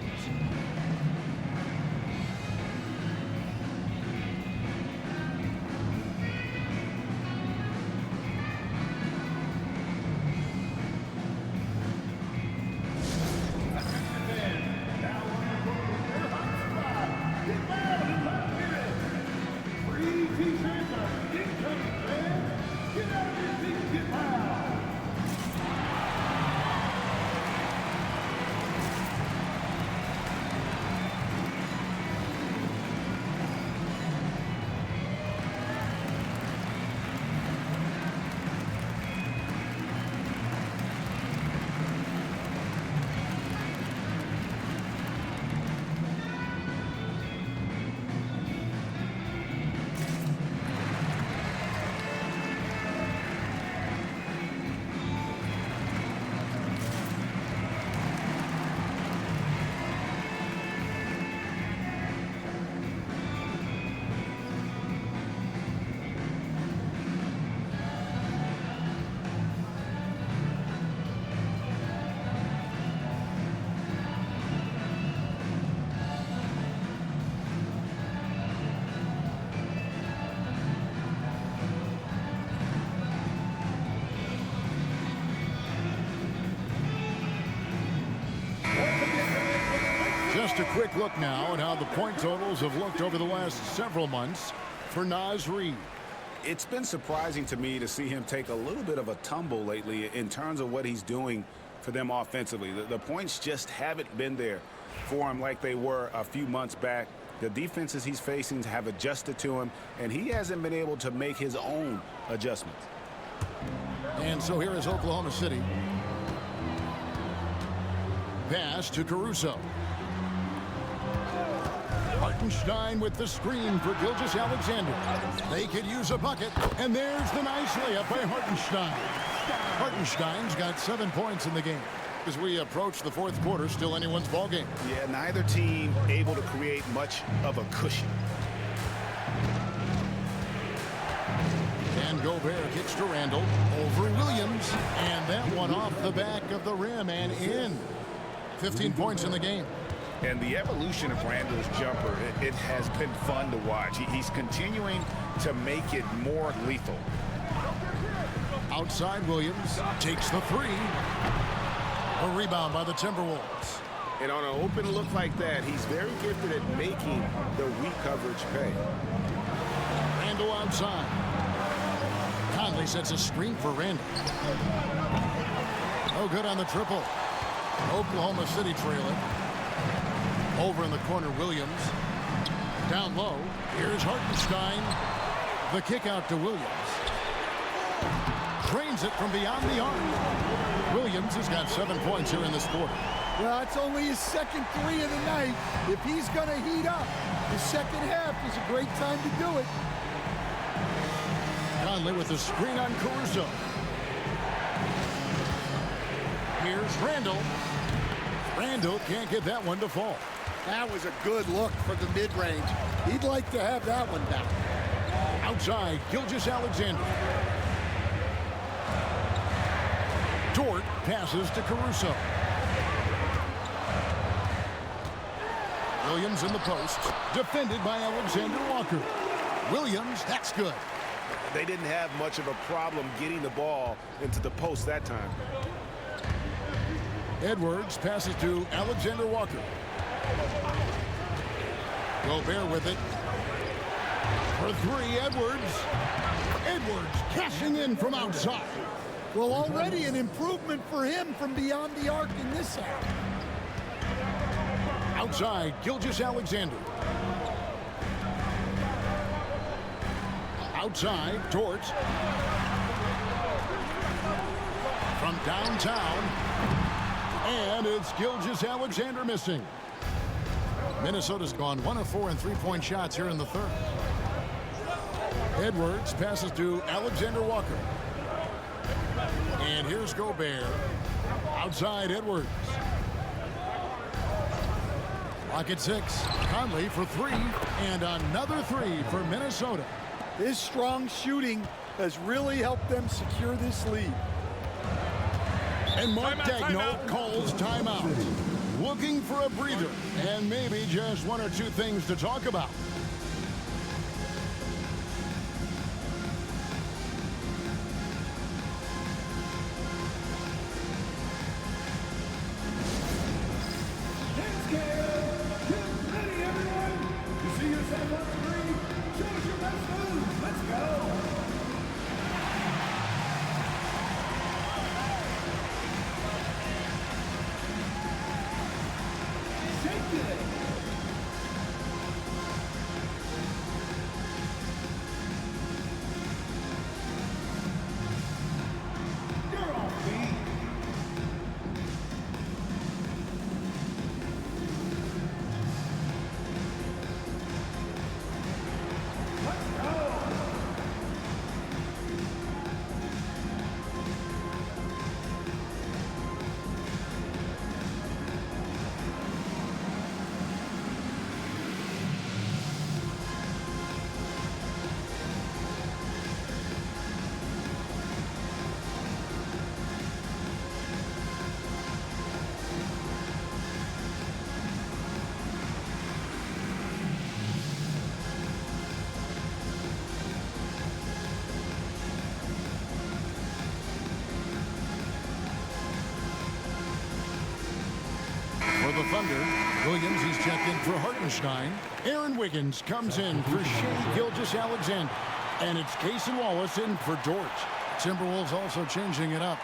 Just a quick look now at how the point totals have looked over the last several months for Naz Reid. It's been surprising to me to see him take a little bit of a tumble lately in terms of what he's doing for them offensively. The points just haven't been there for him like they were a few months back. The defenses he's facing have adjusted to him, and he hasn't been able to make his own adjustments. And so here is Oklahoma City. Pass to Caruso. Hartenstein with the screen for Gilgeous-Alexander. They could use a bucket, and there's the nice layup by Hartenstein. Hartenstein's got 7 points in the game. As we approach the fourth quarter, still anyone's ball game. Yeah, neither team able to create much of a cushion. And Gobert kicks to Randall over Williams, and that one off the back of the rim and in. 15 points in the game. And the evolution of Randall's jumper, it has been fun to watch. He's continuing to make it more lethal. Outside, Williams takes the three. A rebound by the Timberwolves. And on an open look like that, he's very gifted at making the weak coverage pay. Randall outside. Conley sets a screen for Randall. No good on the triple. Oklahoma City trailing. Over in the corner, Williams. Down low. Here's Hartenstein. The kick out to Williams. Drains it from beyond the arc. Williams has got 7 points here in this quarter. Well, it's only his second three of the night. If he's going to heat up, the second half is a great time to do it. Conley with the screen on Caruso. Here's Randall. Randall can't get that one to fall. That was a good look for the mid-range. He'd like to have that one back. Outside, Gilgeous-Alexander. Dort passes to Caruso. Williams in the post, defended by Alexander Walker. Williams, that's good. They didn't have much of a problem getting the ball into the post that time. Edwards passes to Alexander Walker. Gobert with it. For three, Edwards. Edwards cashing in from outside. Well, already an improvement for him from beyond the arc in this half. Outside, Gilgeous-Alexander. Outside, Torts. From downtown. And it's Gilgeous-Alexander missing. Minnesota's gone 1 of 4 in three-point shots here in the third. Edwards passes to Alexander Walker. And here's Gobert. Outside, Edwards. Clock at 6. Conley for three. And another three for Minnesota. His strong shooting has really helped them secure this lead. And Mark Daigneault calls timeout. Looking for a breather and maybe just one or two things to talk about. For the Thunder, Williams, he's checked in for Hartenstein. Aaron Wiggins comes in for Shai Gilgeous-Alexander. And it's Cason Wallace in for George. Timberwolves also changing it up.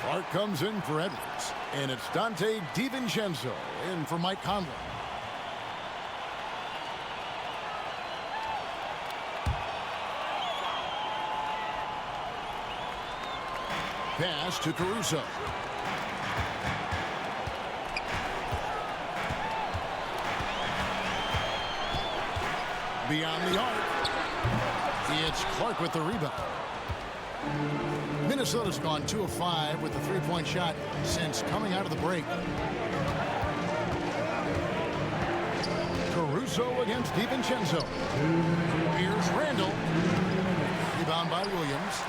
Clark comes in for Edwards. And it's Dante DiVincenzo in for Mike Conley. Pass to Caruso. Beyond the arc. It's Clark with the rebound. Minnesota's gone 2 of 5 with the three-point shot since coming out of the break. Caruso against DiVincenzo. Here's Randall. Rebound by Williams.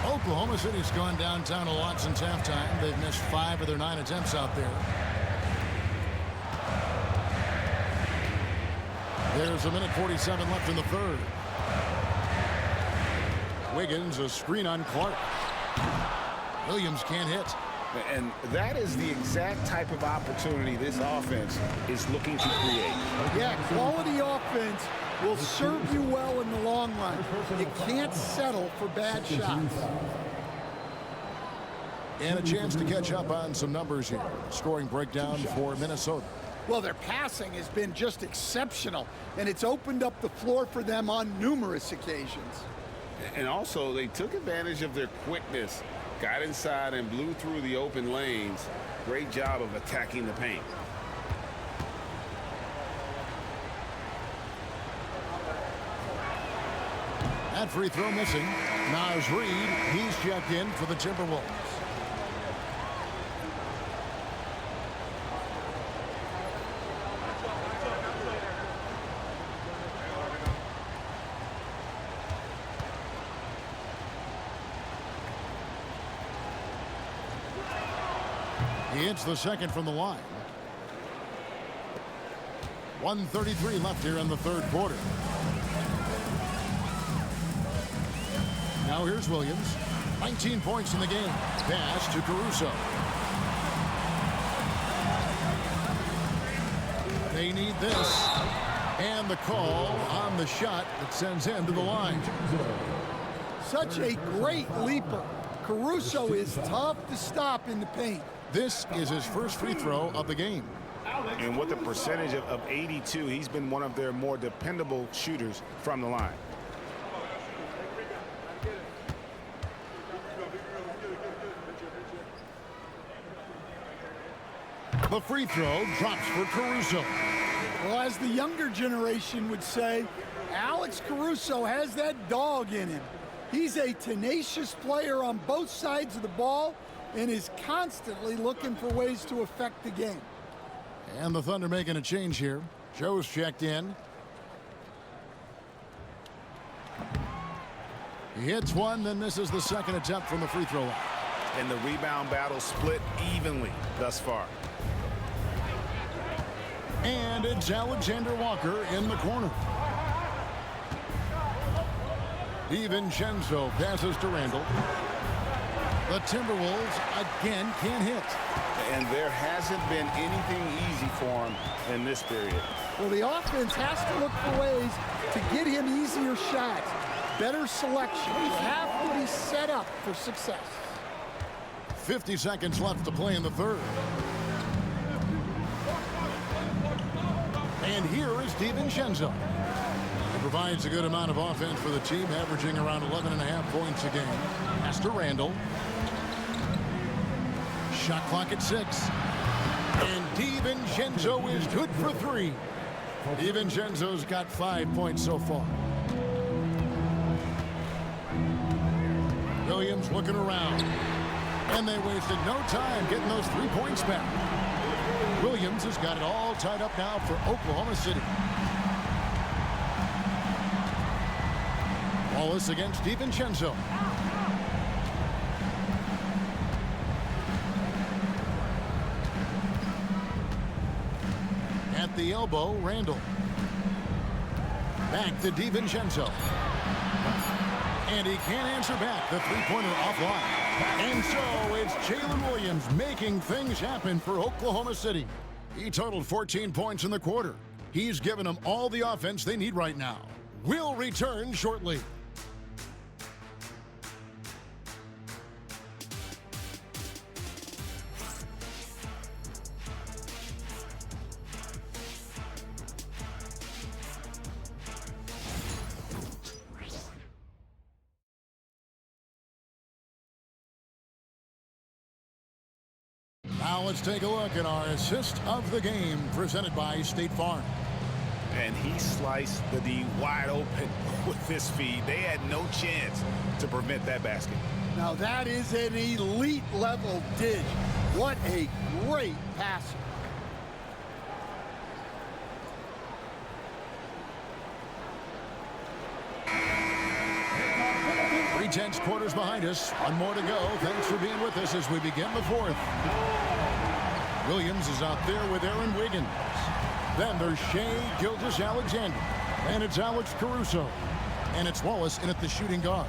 Oklahoma City's gone downtown a lot since halftime. They've missed 5 of their 9 attempts out there. There's a minute 47 left in the third. Wiggins, a screen on Clark. Williams can't hit. And that is the exact type of opportunity this offense is looking to create. Yeah, quality offense will serve you well in the long run. You can't settle for bad shots. And a chance to catch up on some numbers here. Scoring breakdown for Minnesota. Well, their passing has been just exceptional, and it's opened up the floor for them on numerous occasions. And also, they took advantage of their quickness, got inside and blew through the open lanes. Great job of attacking the paint. That free throw missing. Naz Reid, he's checked in for the Timberwolves. He hits the second from the line. 1:33 left here in the third quarter. Now here's Williams. 19 points in the game. Pass to Caruso. They need this. And the call on the shot that sends him to the line. Such a great leaper. Caruso is tough to stop in the paint. This is his first free throw of the game. And with a percentage of 82, he's been one of their more dependable shooters from the line. The free throw drops for Caruso. Well, as the younger generation would say, Alex Caruso has that dog in him. He's a tenacious player on both sides of the ball and is constantly looking for ways to affect the game. And the Thunder making a change here. Joe's checked in. He hits one, then misses the second attempt from the free throw line. And the rebound battle split evenly thus far. And it's Alexander Walker in the corner. DiVincenzo passes to Randall. The Timberwolves again can't hit. And there hasn't been anything easy for him in this period. Well, the offense has to look for ways to get him easier shots, better selection. You have to be set up for success. 50 seconds left to play in the third. And here is DiVincenzo. He provides a good amount of offense for the team, averaging around 11.5 points a game. Pass to Randall. Shot clock at 6. And DiVincenzo is good for 3. DiVincenzo's got 5 points so far. Williams looking around. And they wasted no time getting those 3 points back. Williams has got it all tied up now for Oklahoma City. Wallace against DiVincenzo. At the elbow, Randall. Back to DiVincenzo. And he can't answer back. The three-pointer offline. And so it's Jalen Williams making things happen for Oklahoma City. He totaled 14 points in the quarter. He's given them all the offense they need right now. We'll return shortly. Now let's take a look at our assist of the game presented by State Farm. And he sliced the D wide open with this feed. They had no chance to prevent that basket. Now that is an elite level dish. What a great passer. Three-tenths quarters behind us. One more to go. Thanks for being with us as we begin the fourth. Williams is out there with Aaron Wiggins. Then there's Shea Gilgeous-Alexander. And it's Alex Caruso. And it's Wallace in at the shooting guard.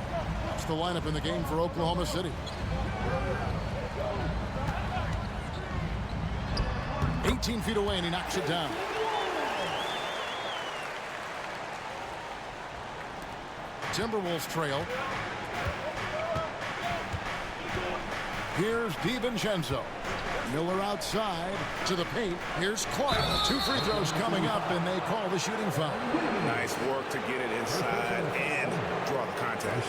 That's the lineup in the game for Oklahoma City. 18 feet away and he knocks it down. Timberwolves trail. Here's DiVincenzo. Miller outside to the paint. Here's Clark. 2 free throws coming up, and they call the shooting foul. Nice work to get it inside and draw the contact.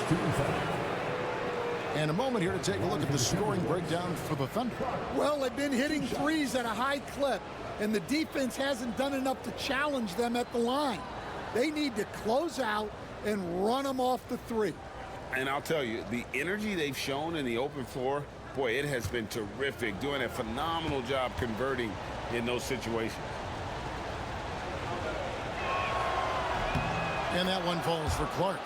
And a moment here to take a look at the scoring breakdown for the Thunder. Well, they've been hitting threes at a high clip, and the defense hasn't done enough to challenge them at the line. They need to close out and run them off the three. And I'll tell you, the energy they've shown in the open floor, boy, it has been terrific, doing a phenomenal job converting in those situations. And that one falls for Clark.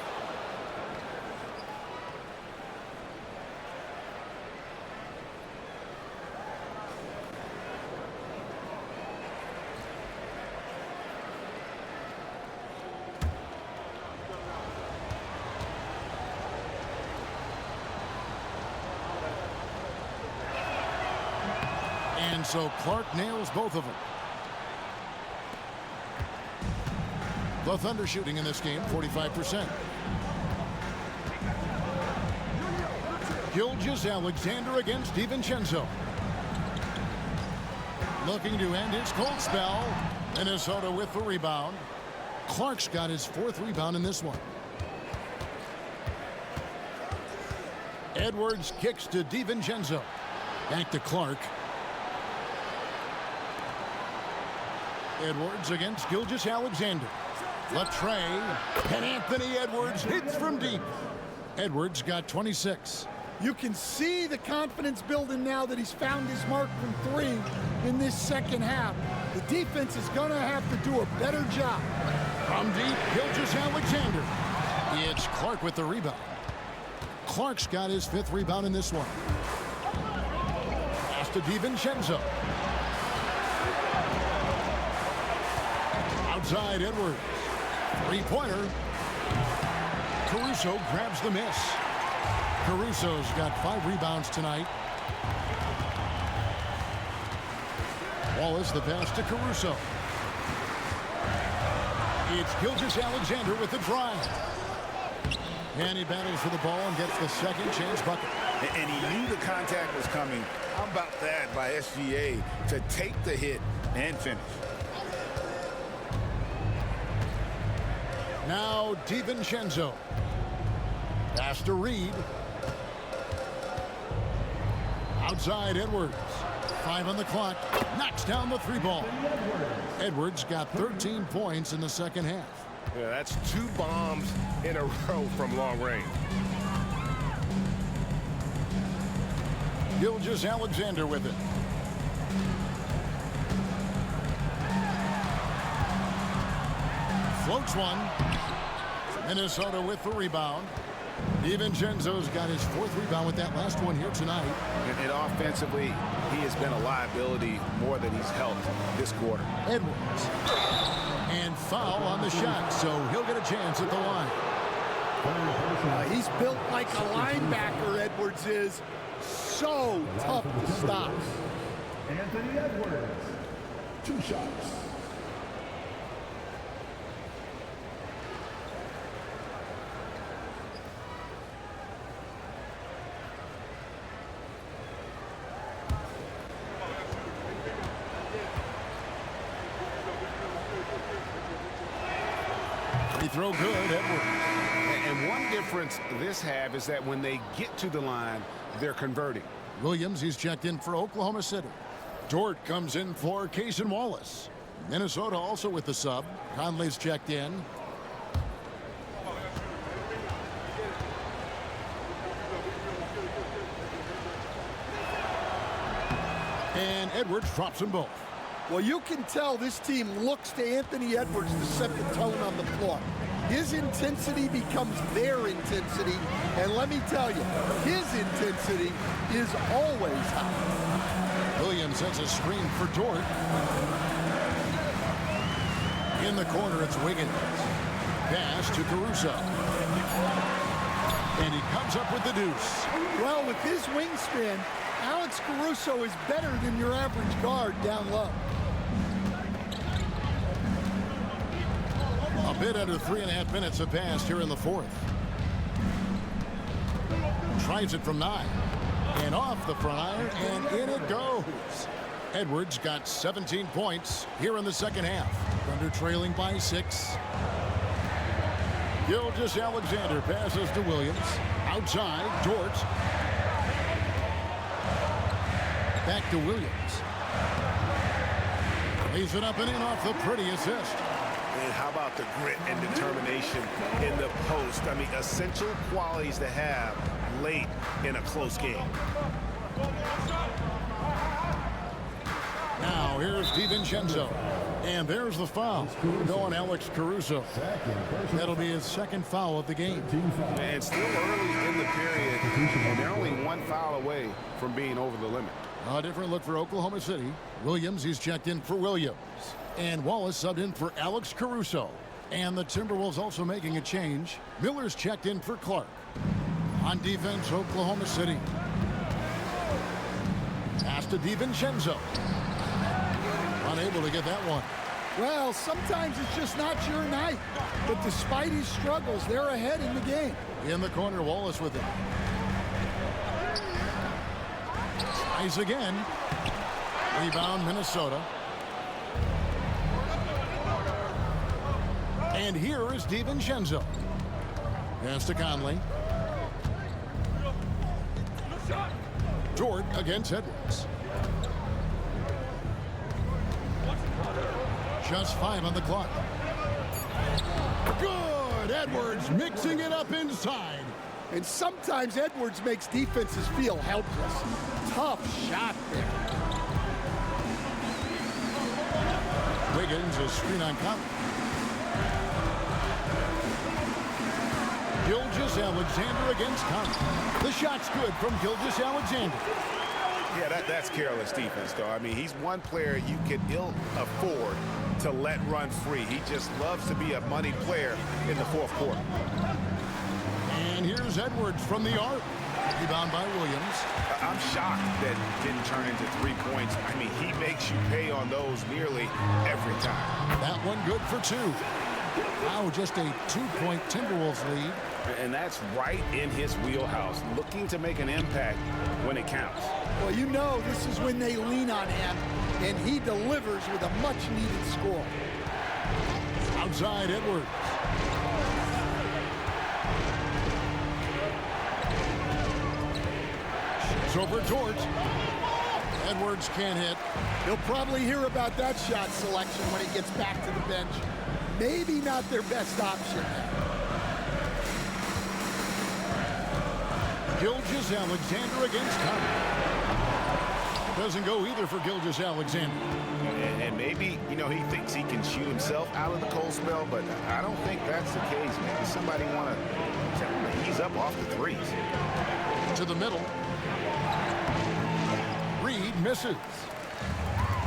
And so Clark nails both of them. The Thunder shooting in this game, 45%. Gilgeous-Alexander against DiVincenzo. Looking to end his cold spell. Minnesota with the rebound. Clark's got his 4th rebound in this one. Edwards kicks to DiVincenzo. Back to Clark. Edwards against Gilgeous-Alexander. Latrey, and Anthony Edwards hits from deep. Edwards got 26. You can see the confidence building now that he's found his mark from 3 in this second half. The defense is going to have to do a better job. From deep, Gilgeous-Alexander. It's Clark with the rebound. Clark's got his 5th rebound in this one. Pass to DiVincenzo. Outside Edwards. 3-pointer. Caruso grabs the miss. Caruso's got 5 rebounds tonight. Wallace the pass to Caruso. It's Gilgeous-Alexander with the drive. And he battles for the ball and gets the second chance bucket. And he knew the contact was coming. How about that by SGA to take the hit and finish? Now DiVincenzo. Pass to Reed. Outside Edwards. 5 on the clock. Knocks down the 3-ball. Edwards got 13 points in the second half. Yeah, that's 2 bombs in a row from long range. Gilgeous-Alexander with it. Floats one. Minnesota with the rebound. DiVincenzo's got his 4th rebound with that last one here tonight. And offensively, he has been a liability more than he's helped this quarter. Edwards. And foul on the shot, so he'll get a chance at the line. He's built like a linebacker, Edwards is. So tough to stop. Anthony Edwards, 2 shots. Free throw good, Edwards. And one difference this half is that when they get to the line, they're converting. Williams, he's checked in for Oklahoma City. Dort comes in for Cason Wallace. Minnesota also with the sub. Conley's checked in. And Edwards drops them both. Well, you can tell this team looks to Anthony Edwards to set the tone on the floor. His intensity becomes their intensity. And let me tell you, his intensity is always high. Williams sets a screen for Dort. In the corner, it's Wiggins. Pass to Caruso. And he comes up with the deuce. Well, with his wingspan, Alex Caruso is better than your average guard down low. A bit under 3.5 minutes have passed here in the 4th. Tries it from 9. And off the front iron, and in it goes. Edwards got 17 points here in the second half. Thunder trailing by 6. Gilgeous-Alexander passes to Williams. Outside, Dort. Back to Williams. Lays it up and in off the pretty assist. And how about the grit and determination in the post? I mean, essential qualities to have late in a close game. Now here's DiVincenzo. And there's the foul. Going Alex Caruso. That'll be his 2nd foul of the game. And still early in the period, and they're only 1 foul away from being over the limit. A different look for Oklahoma City. Williams, he's checked in for Williams. And Wallace subbed in for Alex Caruso. And the Timberwolves also making a change. Miller's checked in for Clark. On defense, Oklahoma City. Pass to DiVincenzo. Unable to get that one. Well, sometimes it's just not your night. But despite his struggles, they're ahead in the game. In the corner, Wallace with it. Tries again. Rebound, Minnesota. And here is DiVincenzo. Pass to Conley. Dort against Edwards. Just 5 on the clock. Good! Edwards mixing it up inside. And sometimes Edwards makes defenses feel helpless. Tough shot there. Wiggins is screen on Conley. Gilgeous-Alexander against Conley. The shot's good from Gilgeous-Alexander. Yeah, that's careless defense, though. I mean, he's one player you can ill afford to let run free. He just loves to be a money player in the fourth quarter. And here's Edwards from the arc. Rebound by Williams. I'm shocked that didn't turn into 3 points. I mean, he makes you pay on those nearly every time. That one good for 2. Now just a 2-point Timberwolves lead. And that's right in his wheelhouse, looking to make an impact when it counts. Well, you know this is when they lean on him, and he delivers with a much-needed score. Outside Edwards. Shoots over Dort. Edwards can't hit. He'll probably hear about that shot selection when he gets back to the bench. Maybe not their best option. Gilgeous-Alexander against Conley. Doesn't go either for Gilgeous-Alexander. And maybe, you know, he thinks he can shoot himself out of the cold spell, but I don't think that's the case. Maybe somebody want to ease up off the threes. To the middle. Reed misses.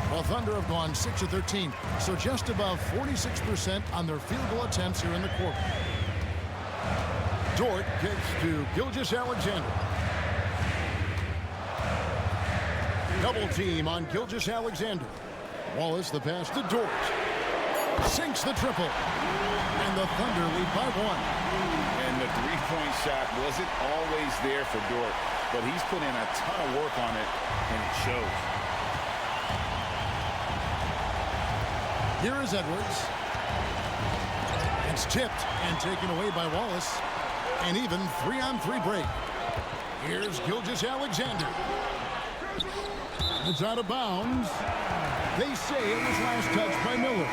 Well, Thunder have gone 6 of 13, so just above 46% on their field goal attempts here in the quarter. Dort gets to Gilgeous-Alexander. Double team on Gilgeous-Alexander. Wallace the pass to Dort. Sinks the triple. And the Thunder lead by 1. And the three-point shot wasn't always there for Dort, but he's put in a ton of work on it, and it shows. Here is Edwards. It's tipped and taken away by Wallace. An even 3-on-3 break. Here's Gilgeous-Alexander. It's out of bounds. They say it was last touched by Miller.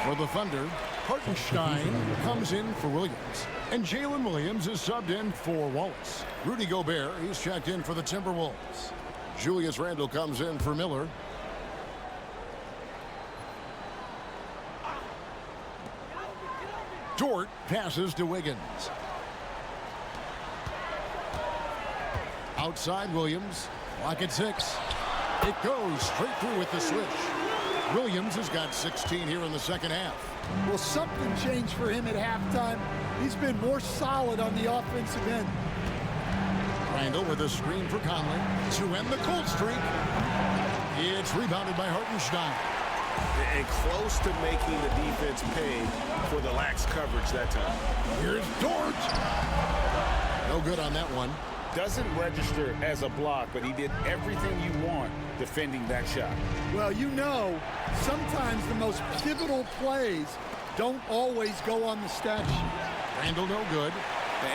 For the Thunder, Hartenstein comes in for Williams. And Jalen Williams is subbed in for Wallace. Rudy Gobert, he's checked in for the Timberwolves. Julius Randle comes in for Miller. Dort passes to Wiggins. Outside Williams. Clock at 6. It goes straight through with the switch. Williams has got 16 here in the second half. Well, something changed for him at halftime. He's been more solid on the offensive end. Randle with a screen for Conley to end the cold streak. It's rebounded by Hartenstein. And close to making the defense pay for the lax coverage that time. Here's Dort. No good on that one. Doesn't register as a block, but he did everything you want defending that shot. Well, you know, sometimes the most pivotal plays don't always go on the stat sheet. Randle no good.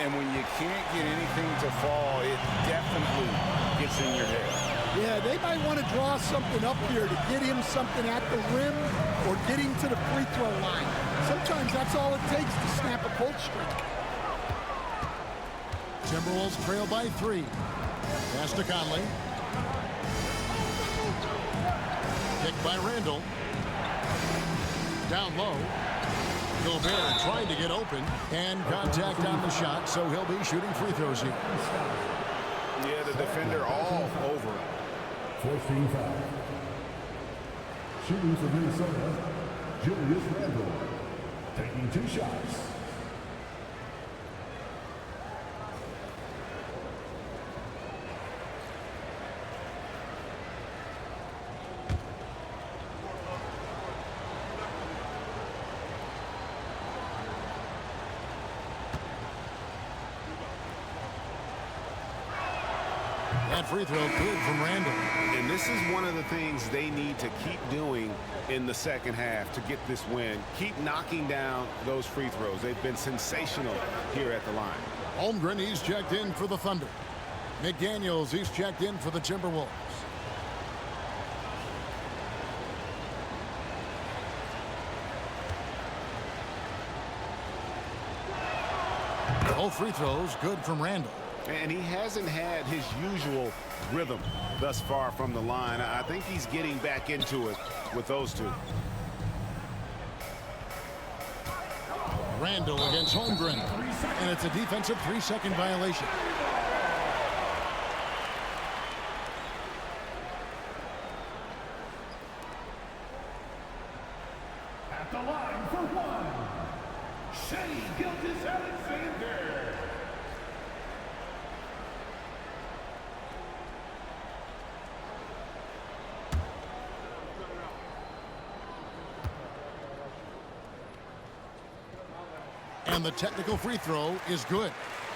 And when you can't get anything to fall, it definitely gets in your head. Yeah, they might want to draw something up here to get him something at the rim or get him to the free throw line. Sometimes that's all it takes to snap a cold streak. Timberwolves trail by 3. Pass to Conley. Picked by Randle. Down low. Gobert trying to get open. And contact on the shot, so he'll be shooting free throws here. Yeah, the defender all over him. 14 foul. Shooting for Minnesota, Julius Randle, taking 2 shots. That free throw good from Randall. And this is one of the things they need to keep doing in the second half to get this win. Keep knocking down those free throws. They've been sensational here at the line. Holmgren, he's checked in for the Thunder. McDaniels, he's checked in for the Timberwolves. Both free throws good from Randall. And he hasn't had his usual rhythm thus far from the line. I think he's getting back into it with those two. Randall against Holmgren. And it's a defensive 3-second violation. At the line for one, Shai Gilgeous-Alexander. And the technical free throw is good.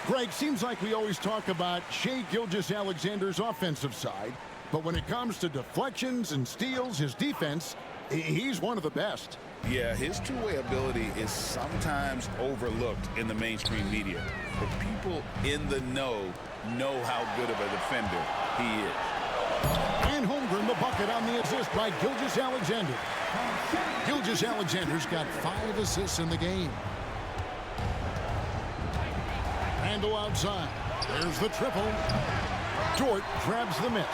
Greg, seems like we always talk about Shai Gilgeous-Alexander's offensive side, but when it comes to deflections and steals, his defense, he's one of the best. Yeah, his two-way ability is sometimes overlooked in the mainstream media. But people in the know how good of a defender he is. And Holmgren, the bucket on the assist by Gilgeous-Alexander. Gilgeous-Alexander's got 5 assists in the game. Randall outside. There's the triple. Dort grabs the miss.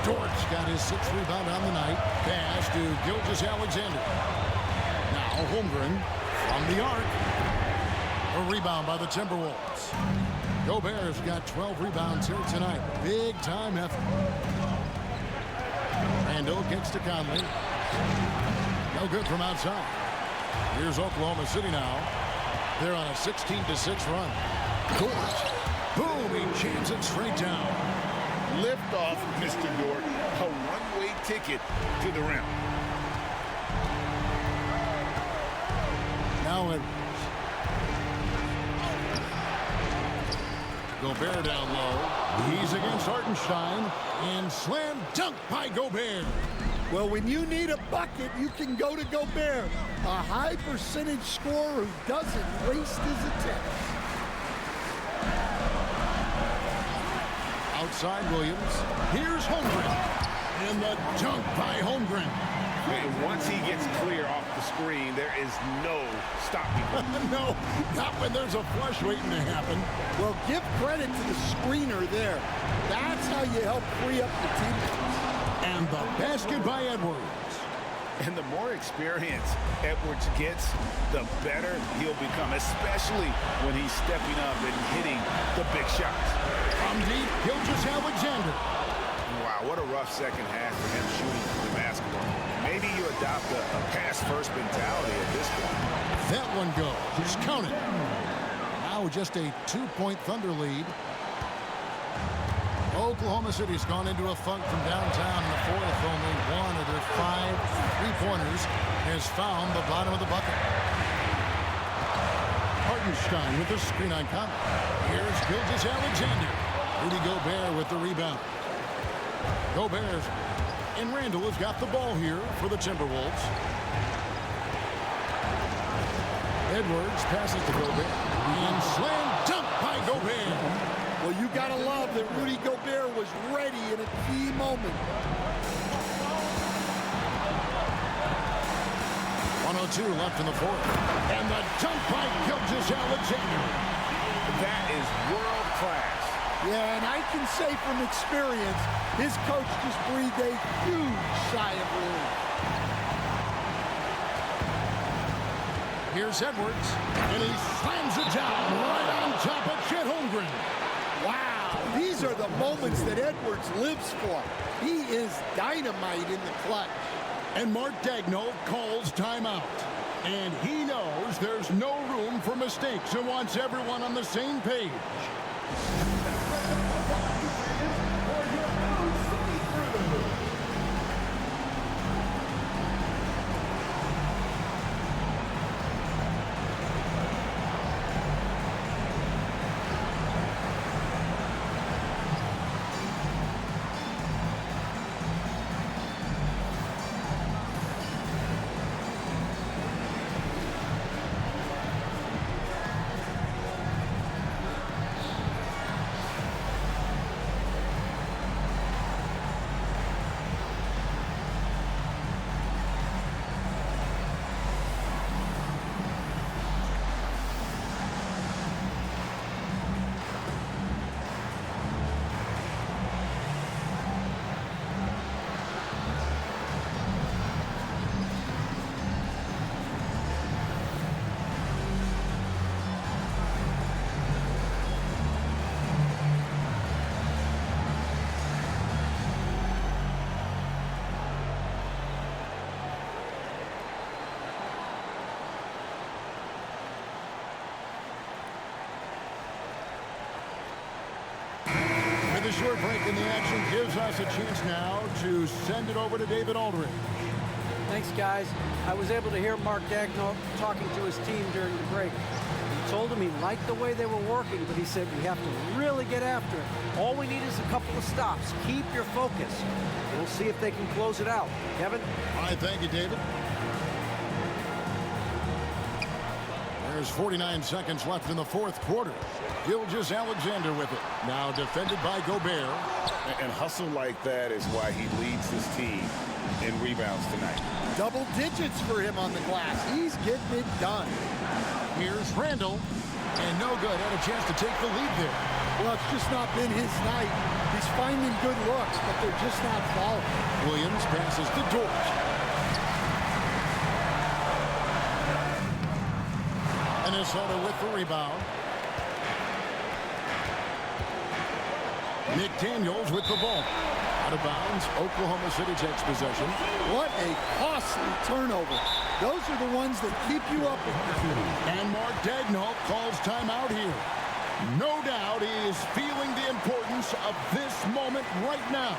Dort's got his 6th rebound on the night. Pass to Gilgeous-Alexander. Now Holmgren from the arc. A rebound by the Timberwolves. Gobert's got 12 rebounds here tonight. Big time effort. Randall gets to Conley. No good from outside. Here's Oklahoma City now. They're on a 16-6 run. Dort. Boom, he jams it straight down. Lift off, Mr. Dort. A one-way ticket to the rim. Now Edwards. Gobert down low. He's against Hartenstein. And slam dunk by Gobert. Well, when you need a bucket, you can go to Gobert. A high percentage scorer who doesn't waste his attempts. Outside Williams. Here's Holmgren. And the dunk by Holmgren. And once he gets clear off the screen, there is no stopping him. No, not when there's a flush waiting to happen. Well, give credit to the screener there. That's how you help free up the teammates. And the basket by Edwards. And the more experience Edwards gets, the better he'll become, especially when he's stepping up and hitting the big shots. From deep, Gilgeous-Alexander. Wow, what a rough second half for him shooting the basketball. Maybe you adopt a pass-first mentality at this point. That one goes. Just count it. Now just a 2-point Thunder lead. Oklahoma City's gone into a funk from downtown in the fourth. Only one of their 5 3-pointers has found the bottom of the bucket. Hartenstein with the screen on Conley. Here's Gilgeous-Alexander. Rudy Gobert with the rebound. Gobert and Randall has got the ball here for the Timberwolves. Edwards passes to Gobert. And slam dunk by Gobert. Well, you got to love that Rudy Gobert was ready in a key moment. 1:02 left in the fourth. And the dunk by Gilgeous-Alexander. That is world class. Yeah, and I can say from experience, his coach just breathed a huge sigh of relief. Here's Edwards, and he slams it down right on top of Chet Holmgren. Wow, these are the moments that Edwards lives for. He is dynamite in the clutch. And Mark Daigneault calls timeout. And he knows there's no room for mistakes and wants everyone on the same page. short break in the action gives us a chance now to send it over to David Aldridge. Thanks, guys. I was able to hear Mark Daigneault talking to his team during the break. He told him he liked the way they were working, but he said we have to really get after it. All we need is a couple of stops. Keep your focus. We'll see if they can close it out. Kevin? All right, thank you, David. There's 49 seconds left in the fourth quarter. Gilgeous-Alexander with it. Now defended by Gobert. And hustle like that is why he leads his team in rebounds tonight. Double digits for him on the glass. He's getting it done. Here's Randall. And no good. Had a chance to take the lead there. Well, it's just not been his night. He's finding good looks, but they're just not falling. Williams passes to Dort. Minnesota with the rebound. McDaniels with the ball. Out of bounds. Oklahoma City takes possession. What a costly turnover. Those are the ones that keep you up at night. And Mark Daigneault calls timeout here. No doubt he is feeling the importance of this moment right now.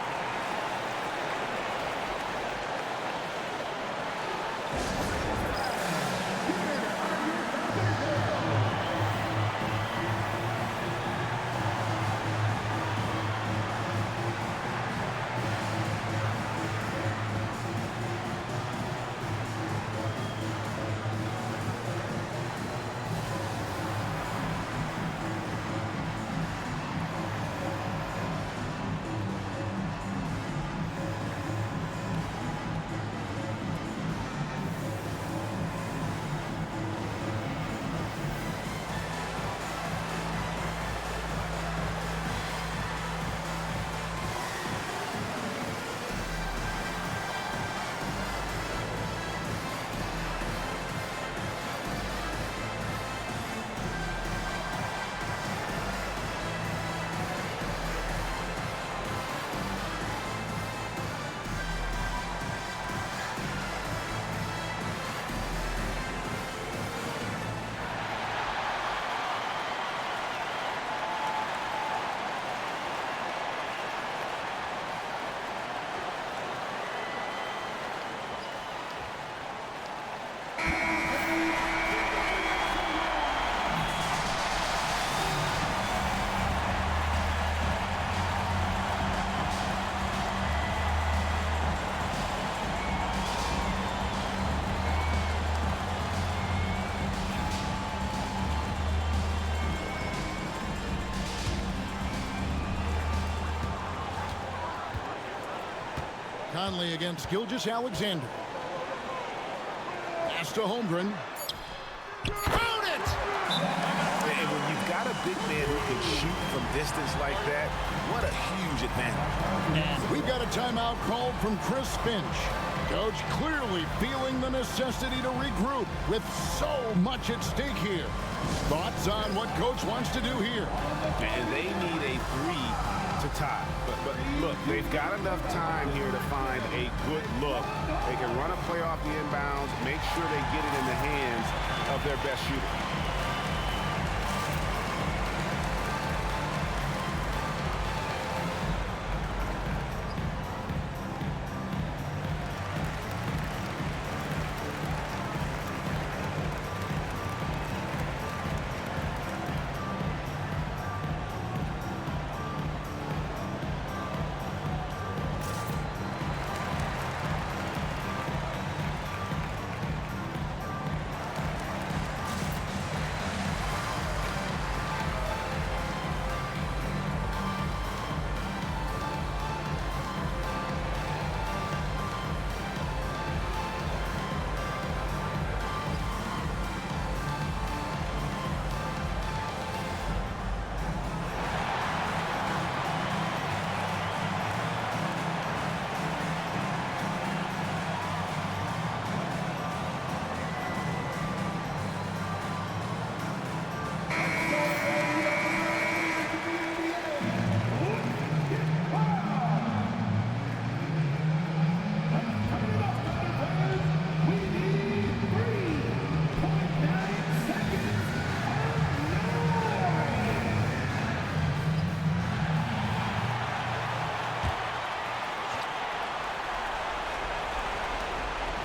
Conley against Gilgeous-Alexander. Pass to Holmgren. Count it! And when you've got a big man who can shoot from distance like that, what a huge advantage. And we've got a timeout called from Chris Finch. Coach clearly feeling the necessity to regroup with so much at stake here. Thoughts on what Coach wants to do here? And they need a three to tie. But look, they've got enough time here to find a good look. They can run a play off the inbounds, make sure they get it in the hands of their best shooter.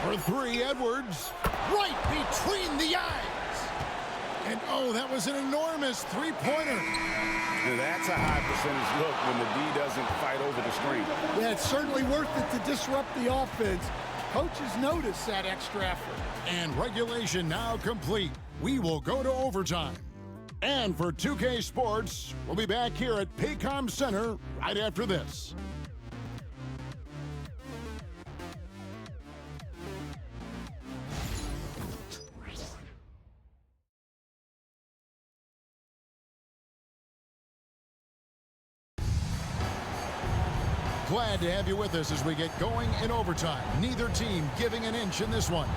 For three, Edwards. Right between the eyes. And oh, that was an enormous three-pointer. That's a high percentage look when the D doesn't fight over the screen. Yeah, it's certainly worth it to disrupt the offense. Coaches notice that extra effort. And regulation now complete. We will go to overtime. And for 2K Sports, we'll be back here at Paycom Center right after this. Glad to have you with us as we get going in overtime. Neither team giving an inch in this one.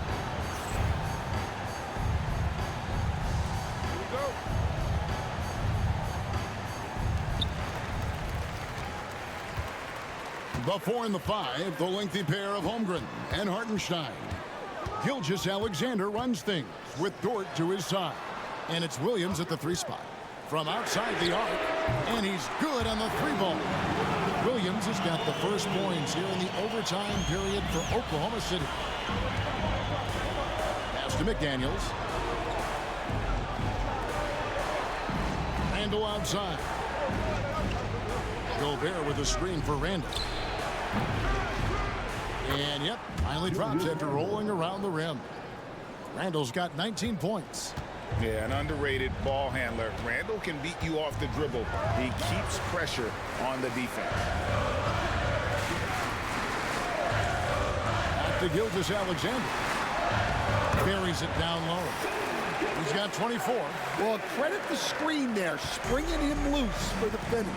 The 4 and the 5, the lengthy pair of Holmgren and Hartenstein. Gilgeous-Alexander runs things with Dort to his side. And it's Williams at the 3 spot. From outside the arc, and he's good on the 3 ball. Williams has got the first points here in the overtime period for Oklahoma City. Pass to McDaniels. Randall outside. Gobert with a screen for Randall. And yep, finally drops after rolling around the rim. Randall's got 19 points. Yeah, an underrated ball handler. Randall can beat you off the dribble. He keeps pressure on the defense. Back to Gilgeous-Alexander. Buries it down low. He's got 24. Well, credit the screen there, springing him loose for the finish.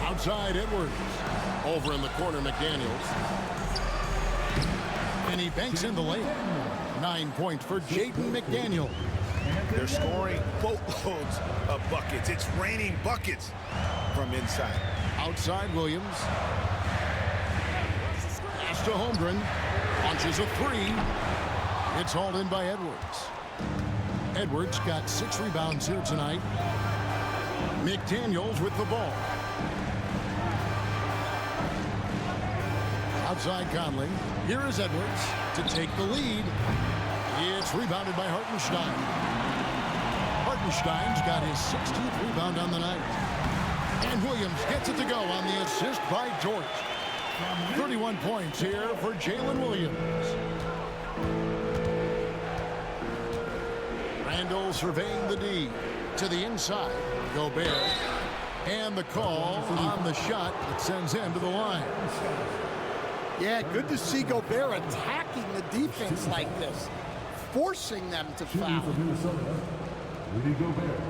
Outside Edwards. Over in the corner, McDaniels. And he banks in the lane. 9 points for Jaden McDaniel. They're scoring boatloads of buckets. It's raining buckets from inside. Outside Williams. Pass to Holmgren. Launches a 3. It's hauled in by Edwards. Edwards got 6 rebounds here tonight. McDaniels with the ball. Outside Conley. Here is Edwards to take the lead. It's rebounded by Hartenstein. Hartenstein's got his 16th rebound on the night. And Williams gets it to go on the assist by George. 31 points here for Jalen Williams. Randall surveying the D. To the inside. Gobert. And the call on the shot that sends him to the line. Yeah, good to see Gobert attacking the defense like this, forcing them to foul. For Minnesota, Rudy Gobert,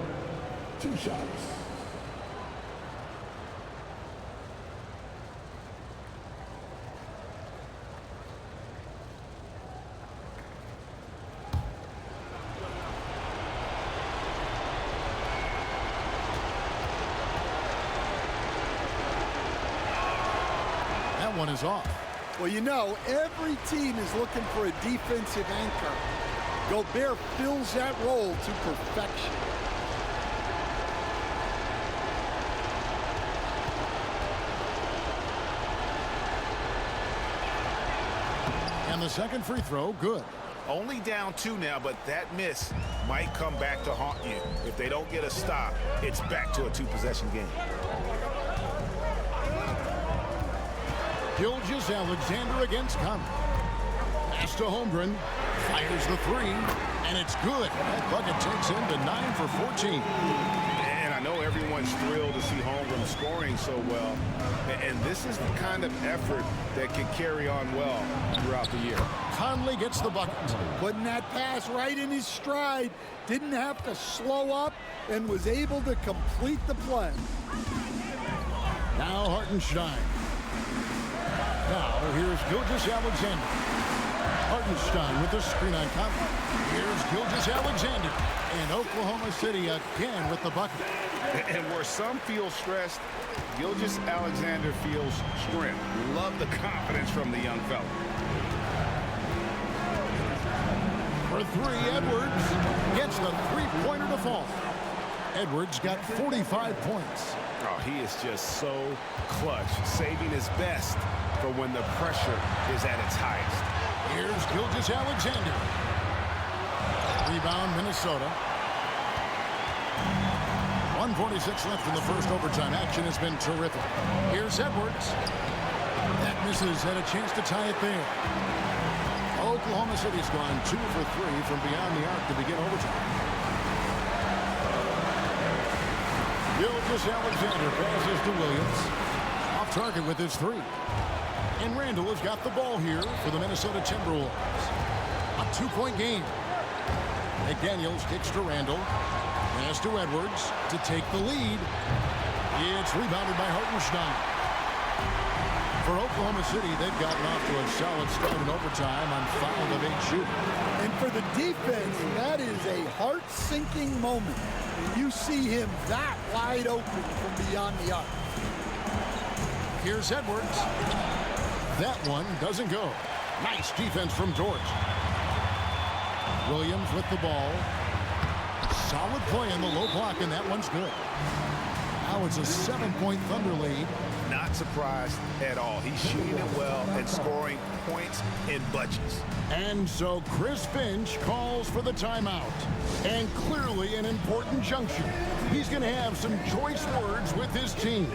2 shots. That one is off. Well, you know, every team is looking for a defensive anchor. Gobert fills that role to perfection. And the second free throw, good. Only down 2 now, but that miss might come back to haunt you. If they don't get a stop, it's back to a 2-possession game. Gilgeous-Alexander against Conley. Pass to Holmgren. Fires the 3, and it's good. That bucket takes him to 9 for 14. And I know everyone's thrilled to see Holmgren scoring so well. And this is the kind of effort that can carry on well throughout the year. Conley gets the bucket. Putting that pass right in his stride. Didn't have to slow up and was able to complete the play. Now Hartenstein. Now here's Gilgeous-Alexander. Hartenstein with the screen on Conley. Here's Gilgeous-Alexander. And Oklahoma City again with the bucket. And where some feel stressed, Gilgeous-Alexander feels strength. Love the confidence from the young fella. For 3, Edwards gets the 3-pointer to fall. Edwards got 45 points. Oh, he is just so clutch, saving his best for when the pressure is at its highest. Here's Gilgeous-Alexander. Rebound, Minnesota. 1:46 left in the first overtime. Action has been terrific. Here's Edwards. That misses. Had a chance to tie it there. Oklahoma City's gone 2 for 3 from beyond the arc to begin overtime. Gilgeous-Alexander passes to Williams. Off target with his 3. And Randall has got the ball here for the Minnesota Timberwolves. A 2-point game. McDaniels kicks to Randall. Pass to Edwards to take the lead. It's rebounded by Hartenstein. For Oklahoma City, they've gotten off to a solid start in overtime on 5 of 8 shooting. And for the defense, that is a heart-sinking moment when you see him that wide open from beyond the arc. Here's Edwards. That one doesn't go. Nice defense from George. Williams with the ball. Solid play in the low block, and that one's good. Now it's a 7-point Thunder lead. Not surprised at all. He's shooting it well and scoring points in bunches. And so Chris Finch calls for the timeout. And clearly an important juncture. He's going to have some choice words with his team.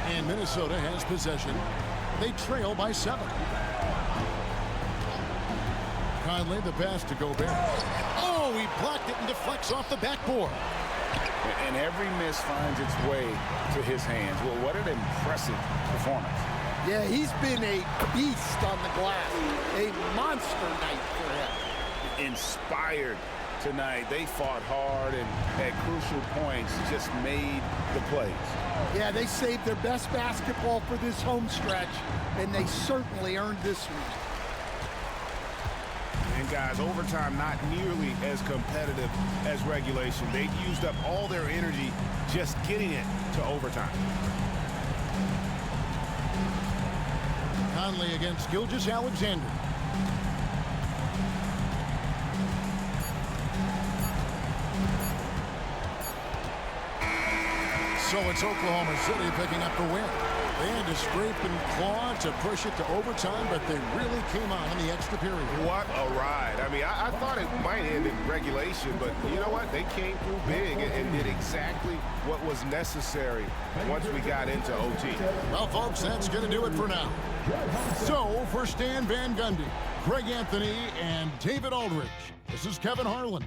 And Minnesota has possession. They trail by 7. Conley, the pass to Gobert. Oh, he blocked it and deflects off the backboard. And every miss finds its way to his hands. Well, what an impressive performance. Yeah, he's been a beast on the glass. A monster night for him. Inspired tonight. They fought hard and at crucial points just made the plays. Yeah, they saved their best basketball for this home stretch, and they certainly earned this one. And guys, overtime not nearly as competitive as regulation. They used up all their energy just getting it to overtime. Conley against Gilgeous-Alexander. So it's Oklahoma City picking up the win. They had to scrape and claw to push it to overtime, but they really came on in the extra period. What a ride. I mean, I thought it might end in regulation, but you know what? They came through big and did exactly what was necessary once we got into OT. Well, folks, that's going to do it for now. So, for Stan Van Gundy, Greg Anthony, and David Aldridge, this is Kevin Harlan.